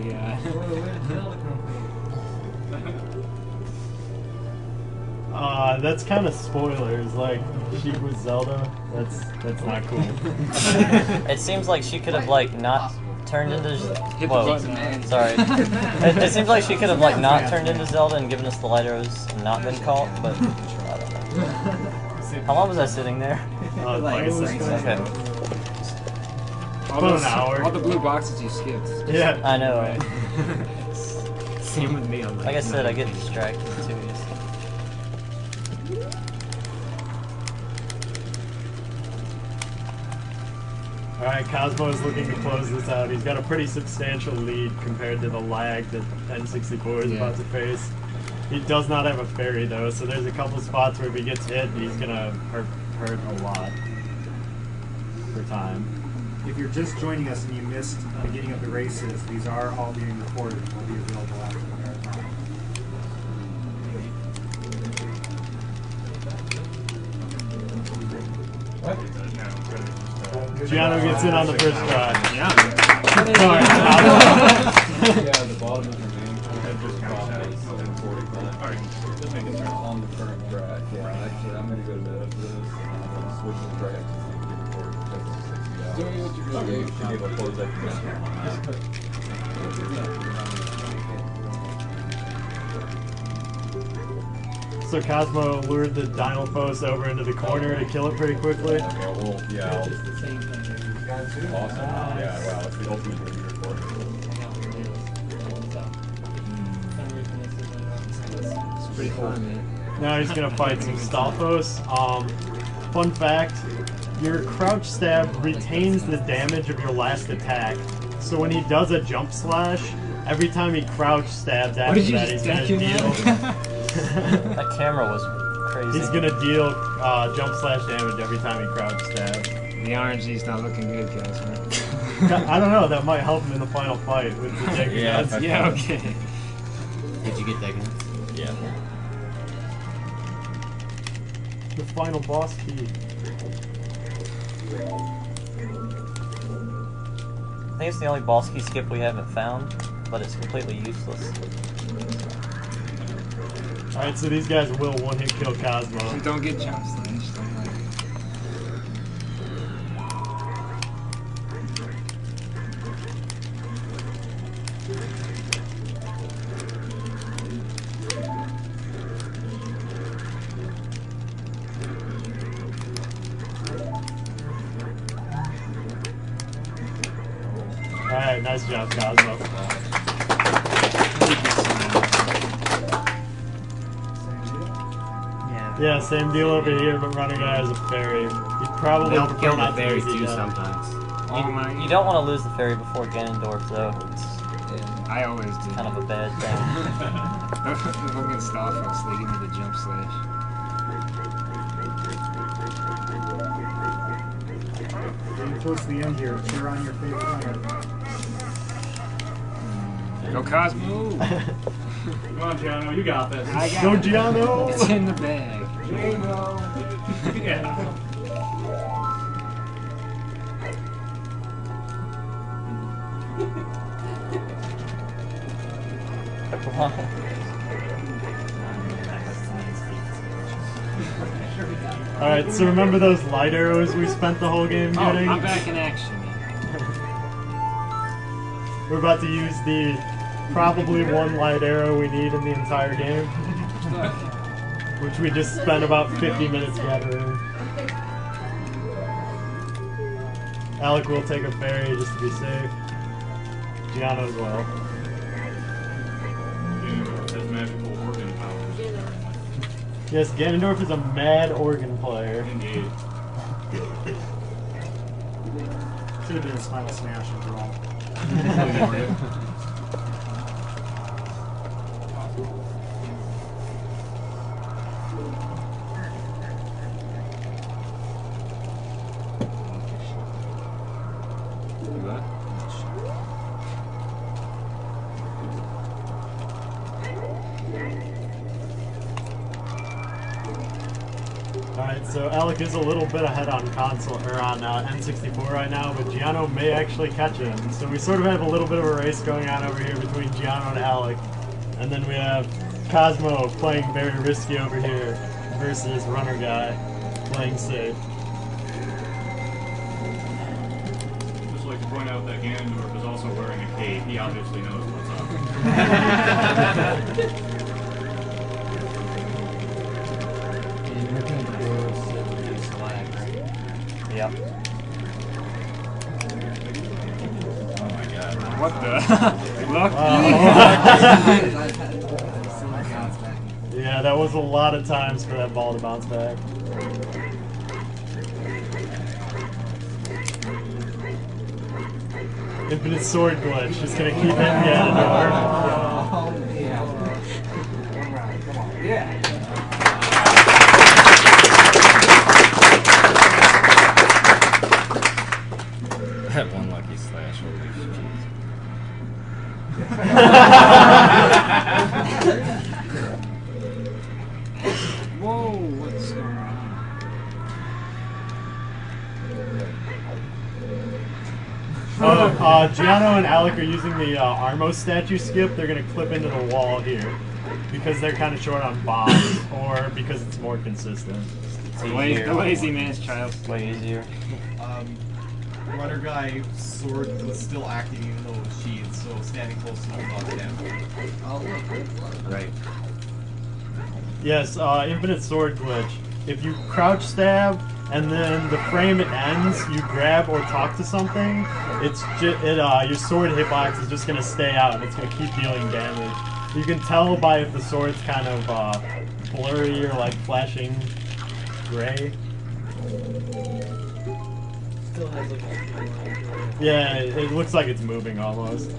Speaker 9: god.
Speaker 4: That's kind of spoilers. Like she was Zelda. That's not cool.
Speaker 2: It seems like she could have like not turned into.
Speaker 9: Hit the button, man.
Speaker 2: Sorry. It seems like she could have like not turned into Zelda and given us the light arrows and not been caught, but I don't know. How long was I sitting there?
Speaker 4: Like a second.
Speaker 2: Okay.
Speaker 9: All
Speaker 4: About an hour.
Speaker 9: All the blue boxes you skipped.
Speaker 4: Yeah.
Speaker 2: I know. Right?
Speaker 5: Same with me on
Speaker 2: Like I said, I get distracted too easily.
Speaker 4: Alright, Cosmo is looking to close this out. He's got a pretty substantial lead compared to the lag that N64 is about to face. He does not have a fairy though, so there's a couple spots where if he gets hit, he's gonna hurt a lot for time.
Speaker 3: If you're just joining us and you missed the beginning of the races, these are all being recorded and will be available after the marathon.
Speaker 4: Gianno gets in on the first try.
Speaker 9: Yeah.
Speaker 4: Sorry.
Speaker 8: Yeah, the bottom is remaining. Just on the current track. Yeah, actually, I'm going to go to bed after this. Switch the track to 60 hours. You should be able to close that
Speaker 4: So Cosmo lured the Dynamo-Post over into the corner to kill it pretty quickly.
Speaker 8: Okay, well, yeah. Awesome. Yeah, wow, it's the ultimate review recording.
Speaker 9: It's pretty fun, man.
Speaker 4: Now he's gonna fight some Stalfos. Fun fact, your crouch stab retains the damage of your last attack. So when he does a jump slash, every time he crouch stabs
Speaker 9: What
Speaker 4: after
Speaker 9: did you
Speaker 4: that,
Speaker 9: just
Speaker 4: he's gonna
Speaker 9: deck
Speaker 4: deal.
Speaker 2: That camera was crazy.
Speaker 4: He's gonna deal jump slash damage every time he crouch stabs.
Speaker 9: The RNG's not looking good, guys.
Speaker 4: I don't know. That might help him in the final fight with the Deku
Speaker 6: Yeah,
Speaker 4: Nuts.
Speaker 9: Yeah, okay.
Speaker 5: Did you get Deku Nuts?
Speaker 6: Yeah.
Speaker 4: The final boss key.
Speaker 2: I think it's the only boss key skip we haven't found, but it's completely useless.
Speaker 4: Alright, so these guys will one-hit kill Cosmo.
Speaker 9: Don't get jump slashed. Don't like.
Speaker 4: Alright, nice job, Cosmo. Yeah, same deal over here, but running guy has a fairy. He'd probably
Speaker 5: They'll
Speaker 4: prefer
Speaker 5: kill the
Speaker 4: not to
Speaker 5: fairies
Speaker 4: use it
Speaker 5: too
Speaker 4: yet.
Speaker 5: sometimes.
Speaker 2: You don't want to lose the fairy before Ganondorf, though. It's
Speaker 9: I always do.
Speaker 2: kind of a bad thing.
Speaker 9: The fucking Starfox leading me to jump slash.
Speaker 3: Getting close to the end here. Cheer on your favorite runner.
Speaker 9: Go Cosmo!
Speaker 11: Come on, Jiano, you got this.
Speaker 9: I got
Speaker 4: Go
Speaker 9: it.
Speaker 4: Jiano!
Speaker 9: It's in the bag.
Speaker 11: Yeah.
Speaker 4: Alright, so remember those light arrows we spent the whole game
Speaker 9: Oh,
Speaker 4: getting?
Speaker 9: I'm back in action.
Speaker 4: We're about to use the probably one light arrow we need in the entire game. Which we just spent about 50 minutes gathering. Alec will take a fairy just to be safe. Jiano as well.
Speaker 11: Ganondorf has magical organ powers.
Speaker 4: Yes, Ganondorf is a mad organ player.
Speaker 11: Indeed.
Speaker 3: Should have been a Spinal Smash after all.
Speaker 4: Alright, so Alec is a little bit ahead on console or on N64 right now, but Jiano may actually catch him. So we sort of have a little bit of a race going on over here between Jiano and Alec. And then we have Cosmo playing very risky over here versus Runner Guy playing safe.
Speaker 11: Just like to point out that Ganondorf is also wearing a cape. He obviously knows what's up.
Speaker 2: Yep.
Speaker 6: Oh my god.
Speaker 9: What the? Lucky.
Speaker 4: Yeah, that was a lot of times for that ball to bounce back. Infinite sword glitch. Just gonna keep hitting Ganondorf.
Speaker 6: That one lucky slash, holy shit.
Speaker 9: Whoa, what's going on?
Speaker 4: Jiano and Alec are using the Armo statue skip. They're going to clip into the wall here because they're kind of short on bombs or because it's more consistent.
Speaker 2: It's
Speaker 9: The
Speaker 2: easier.
Speaker 9: lazy man's child.
Speaker 2: Way easier.
Speaker 1: Runner guy sword was still acting even though it was sheathed, so standing close to him caused damage.
Speaker 5: Right.
Speaker 4: Yes, infinite sword glitch. If you crouch stab and then the frame it ends, you grab or talk to something, your sword hitbox is just gonna stay out and it's gonna keep dealing damage. You can tell by if the sword's kind of blurry or like flashing gray.
Speaker 7: Still has like
Speaker 4: Yeah, it looks like it's moving almost.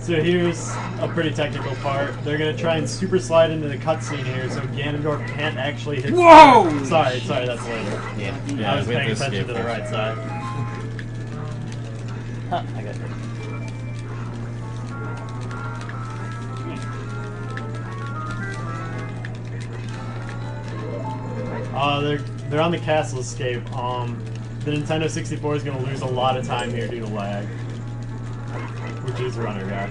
Speaker 4: So here's a pretty technical part. They're gonna try and super slide into the cutscene here, so Ganondorf can't actually hit.
Speaker 9: Whoa!
Speaker 4: Sorry, that's later.
Speaker 5: Yeah.
Speaker 4: I was paying attention to the right side.
Speaker 2: Huh, I got it.
Speaker 4: They're on the castle escape. The Nintendo 64 is going to lose a lot of time here due to lag, which is runner guy.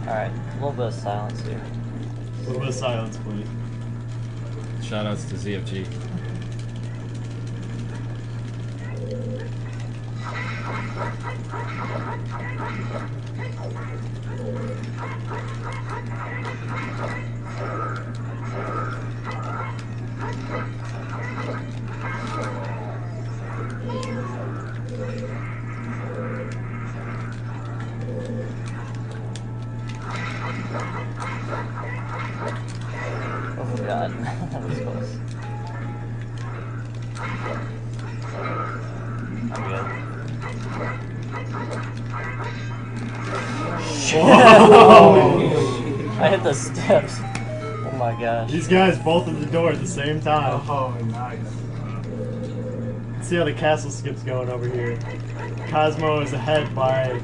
Speaker 2: Alright, a little bit of silence here.
Speaker 4: A little bit of silence, please.
Speaker 6: Shoutouts to ZFG.
Speaker 2: Oh god, that was close. I'm good. I hit the steps. Oh my gosh.
Speaker 4: These guys both at the door at the same time.
Speaker 3: Oh, nice.
Speaker 4: Let's see how the castle skip's going over here. Cosmo is ahead by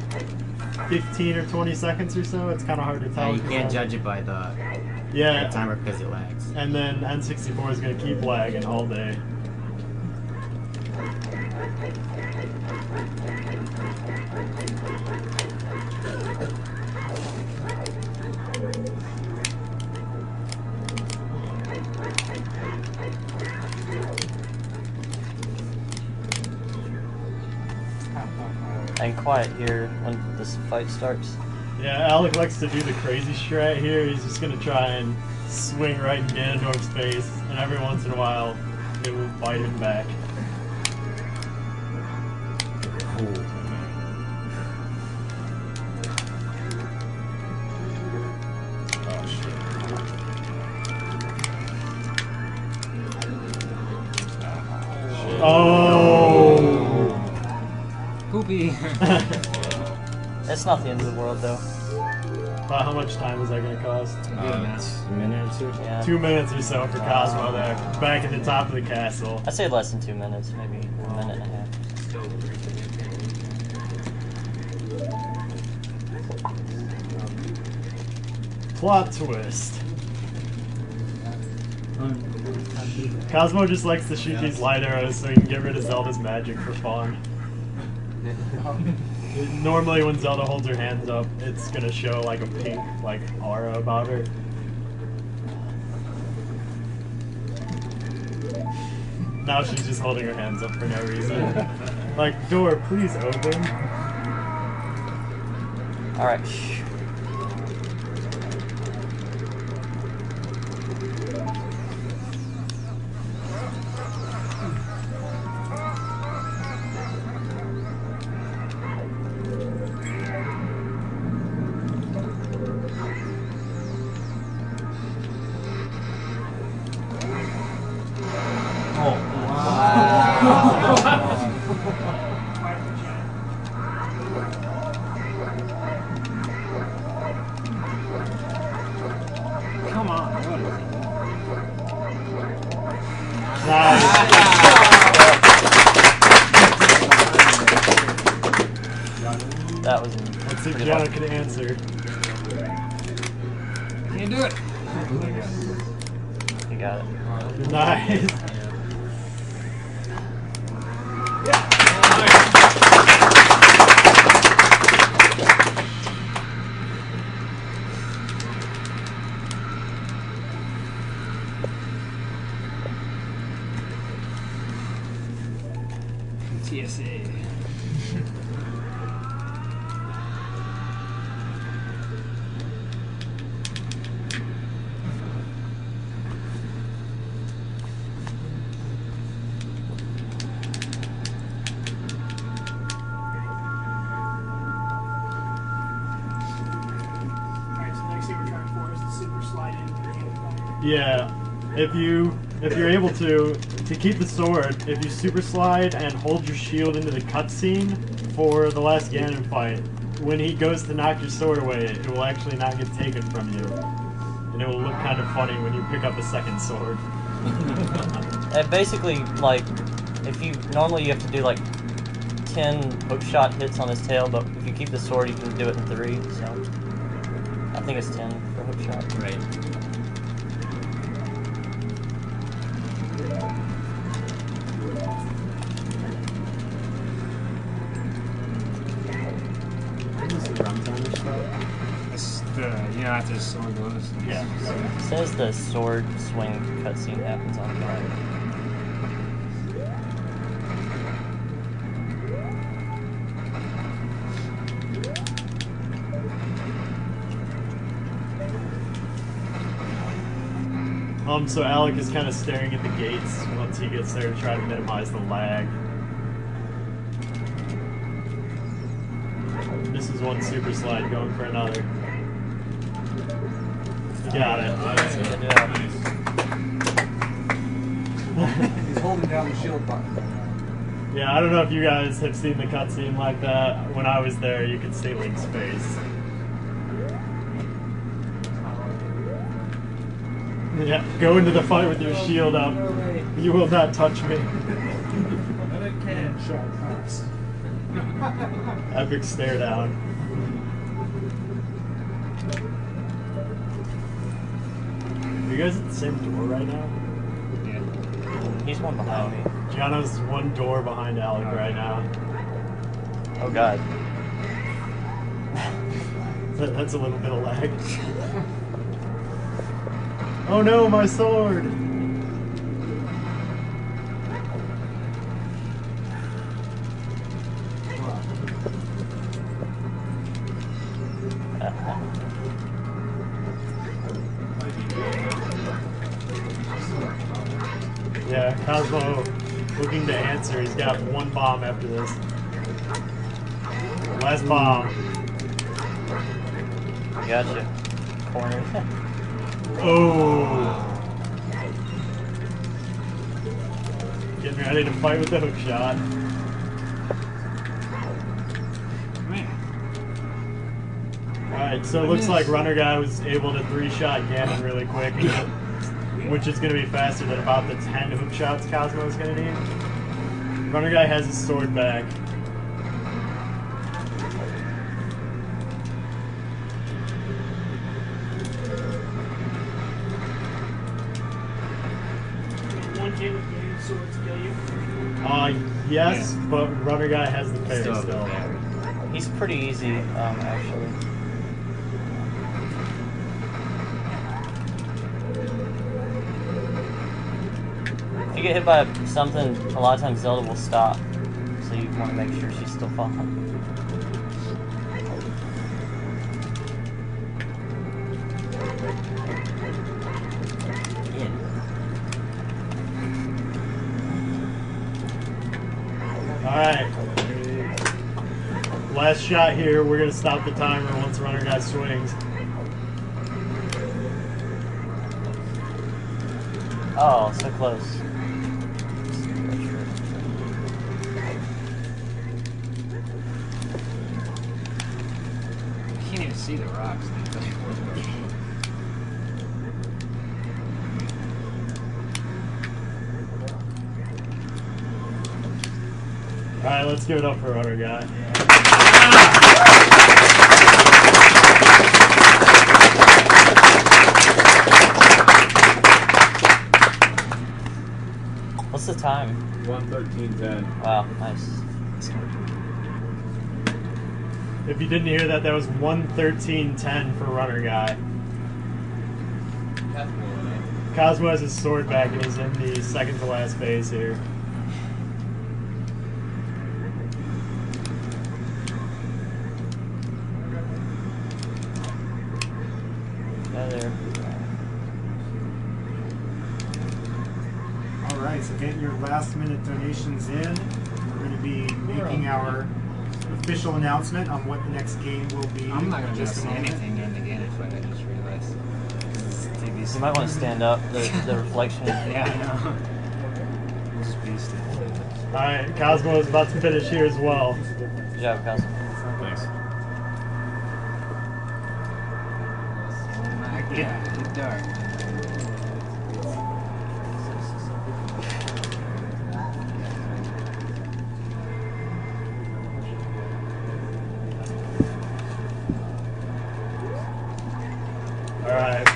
Speaker 4: 15 or 20 seconds or so. It's kind of hard to tell.
Speaker 5: You can't judge it by the timer because it lags.
Speaker 4: And then N64 is going to keep lagging all day.
Speaker 2: And quiet here when this fight starts.
Speaker 4: Yeah, Alec likes to do the crazy strat here. He's just going to try and swing right in Ganondorf's face, and every once in a while, it will bite him back. Oh!
Speaker 9: Poopy.
Speaker 2: It's not the end of the world though.
Speaker 4: How much time is that going to cost?
Speaker 6: A minute or two?
Speaker 2: Yeah.
Speaker 4: 2 minutes or so for Cosmo there. Back at the top of the castle.
Speaker 2: I'd say less than 2 minutes, maybe a minute and a half.
Speaker 4: Plot twist. Cosmo just likes to shoot these light arrows so he can get rid of Zelda's magic for fun. Normally when Zelda holds her hands up, it's gonna show like a pink aura about her. Now she's just holding her hands up for no reason. Like, door, please open.
Speaker 2: Alright,
Speaker 9: Come on.
Speaker 2: that was.
Speaker 4: Let's see if Jiano can answer.
Speaker 9: Can't do it.
Speaker 2: You got it.
Speaker 4: Nice.
Speaker 9: TSA.
Speaker 12: Alright, so the next thing we're trying for is the super slide in.
Speaker 4: Yeah, if you're able to keep the sword, if you super slide and hold your shield into the cutscene, for the last Ganon fight, when he goes to knock your sword away, it will actually not get taken from you. And it will look kind of funny when you pick up a second sword.
Speaker 2: And basically, like, normally you have to do like 10 hookshot hits on his tail, but if you keep the sword, you can do it in 3, so I think it's 10 for hookshot.
Speaker 5: Right.
Speaker 9: After the sword goes.
Speaker 4: Yeah.
Speaker 2: It says the sword swing cutscene happens on
Speaker 4: time. So Alec is kind of staring at the gates once he gets there to try to minimize the lag. This is one super slide, going for another. Got it.
Speaker 3: He's holding down the shield button.
Speaker 4: Yeah, I don't know if you guys have seen the cutscene like that. When I was there, you could see Link's face. Yeah, go into the fight with your shield up. You will not touch me. Epic stare down. Are you guys at the same door right now?
Speaker 2: Yeah. He's one behind me.
Speaker 4: Giano's one door behind Alec right now.
Speaker 2: Oh god.
Speaker 4: That's a little bit of lag. Oh no, my sword! Yeah, Cosmo looking to answer. He's got one bomb after this. Last bomb.
Speaker 2: Gotcha. Corner.
Speaker 4: Oh. Getting ready to fight with the hook shot. Alright, so it looks like Runner Guy was able to 3-shot Ganon really quick, which is going to be faster than about the 10 hook shots Cosmo is going to need. Runner Guy has his sword back. Yes, but Runner Guy has the parry still.
Speaker 2: He's pretty easy, actually. If you get hit by something, a lot of times Zelda will stop, so you want to make sure she's still falling.
Speaker 4: Alright. Last shot here. We're going to stop the timer once Runner Guy swings.
Speaker 2: Oh, so close.
Speaker 9: I can't even see the rocks.
Speaker 4: Alright, let's give it up for Runner Guy.
Speaker 2: What's the time?
Speaker 1: 1:13:10.
Speaker 2: Wow, nice.
Speaker 4: If you didn't hear that, that was 1:13:10 for Runner Guy. Cosmo has his sword back and is in the second to last phase here.
Speaker 2: There.
Speaker 3: Alright, so get your last minute donations in. We're going to be making our official announcement on what the next game will be.
Speaker 9: I'm not going to
Speaker 3: just
Speaker 9: say anything in the game fight, I just realized.
Speaker 2: You might want to stand up, the reflection.
Speaker 9: Yeah, I know. We'll just be still.
Speaker 4: Alright, Cosmo is about to finish here as well.
Speaker 2: job, Cosmo.
Speaker 6: Thanks.
Speaker 9: Oh my god, it's dark.
Speaker 4: Alright.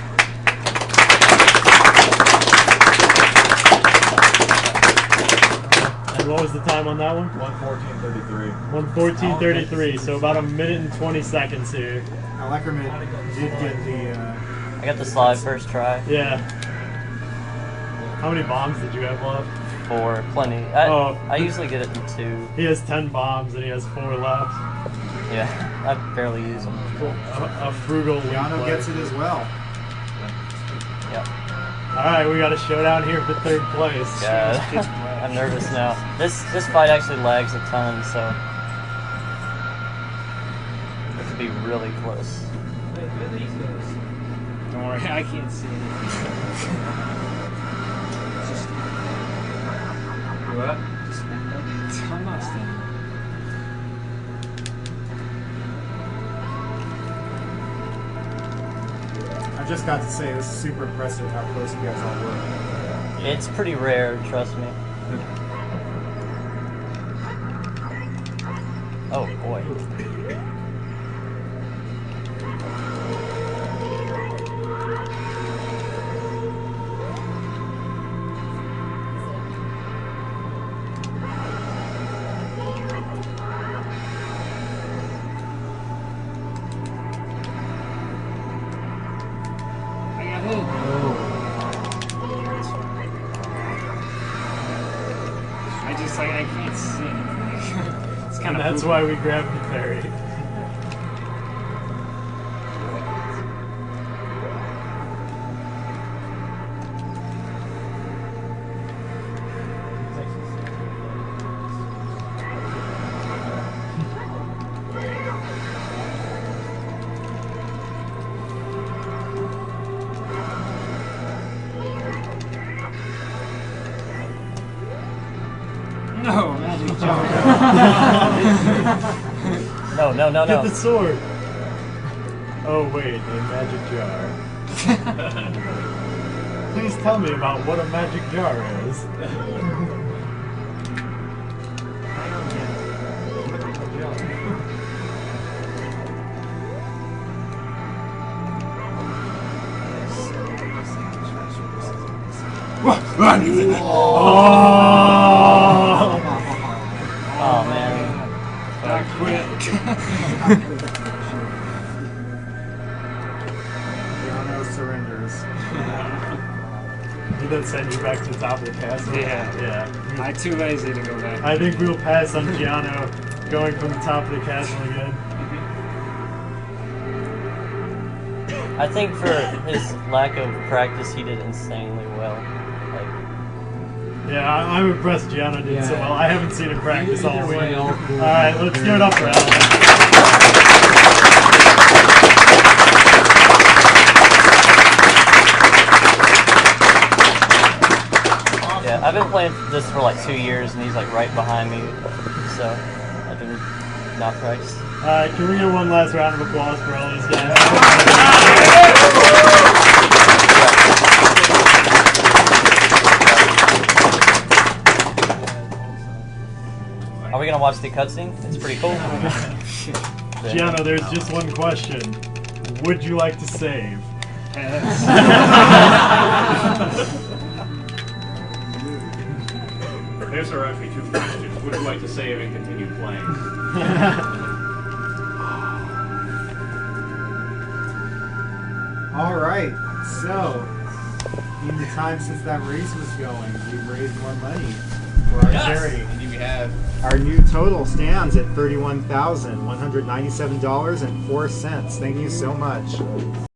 Speaker 4: And what was the time on that one?
Speaker 3: 1:14:33.
Speaker 4: 1:14:33, so about a minute and 20 seconds here.
Speaker 3: Aleckermit did get the.
Speaker 2: I got the slide first try.
Speaker 4: Yeah. How many bombs did you have left?
Speaker 2: 4, plenty. I usually get it in 2.
Speaker 4: He has 10 bombs and he has 4 left.
Speaker 2: Yeah, I barely use them.
Speaker 4: A frugal
Speaker 3: Jiano gets it as well.
Speaker 2: Yep.
Speaker 4: Alright, we got a showdown here for 3rd place.
Speaker 2: God, I'm nervous now. This fight actually lags a ton, so it could be really close.
Speaker 9: Don't worry, I can't see anything.
Speaker 8: What?
Speaker 9: I'm not standing.
Speaker 3: I just got to say, this is super impressive how close you guys all were.
Speaker 2: It's pretty rare, trust me. Oh boy.
Speaker 9: I can't see anything. It's kind of.
Speaker 4: That's why we grabbed the ferry.
Speaker 9: No, magic jar.
Speaker 2: No.
Speaker 4: Get the sword. Oh wait, a magic jar. Please tell me about what a magic jar is.
Speaker 2: Oh man.
Speaker 9: I quit.
Speaker 3: Jiano surrenders.
Speaker 4: Did that send you back to the top of the castle?
Speaker 9: Yeah. I'm too lazy to go back.
Speaker 4: I think we'll pass on Jiano going from the top of the castle again.
Speaker 2: I think for his lack of practice, he did insanely well.
Speaker 4: Yeah, I'm impressed Jiano did so well. I haven't seen him practice all week. Alright, let's give it up for Alan.
Speaker 2: Yeah, I've been playing this for like 2 years, and he's like right behind me, so I've been not practiced.
Speaker 4: Alright, can we get one last round of applause for all these guys?
Speaker 2: Are we gonna watch the cutscene? It's pretty cool.
Speaker 4: Jiano, there's just one question. Would you like to save?
Speaker 11: There's are actually 2 questions. Would you like to save and continue playing?
Speaker 3: Alright, so, in the time since that race was going, we've raised more money for our charity.
Speaker 8: Indeed we have.
Speaker 3: Our new total stands at $31,197.04. Thank you so much.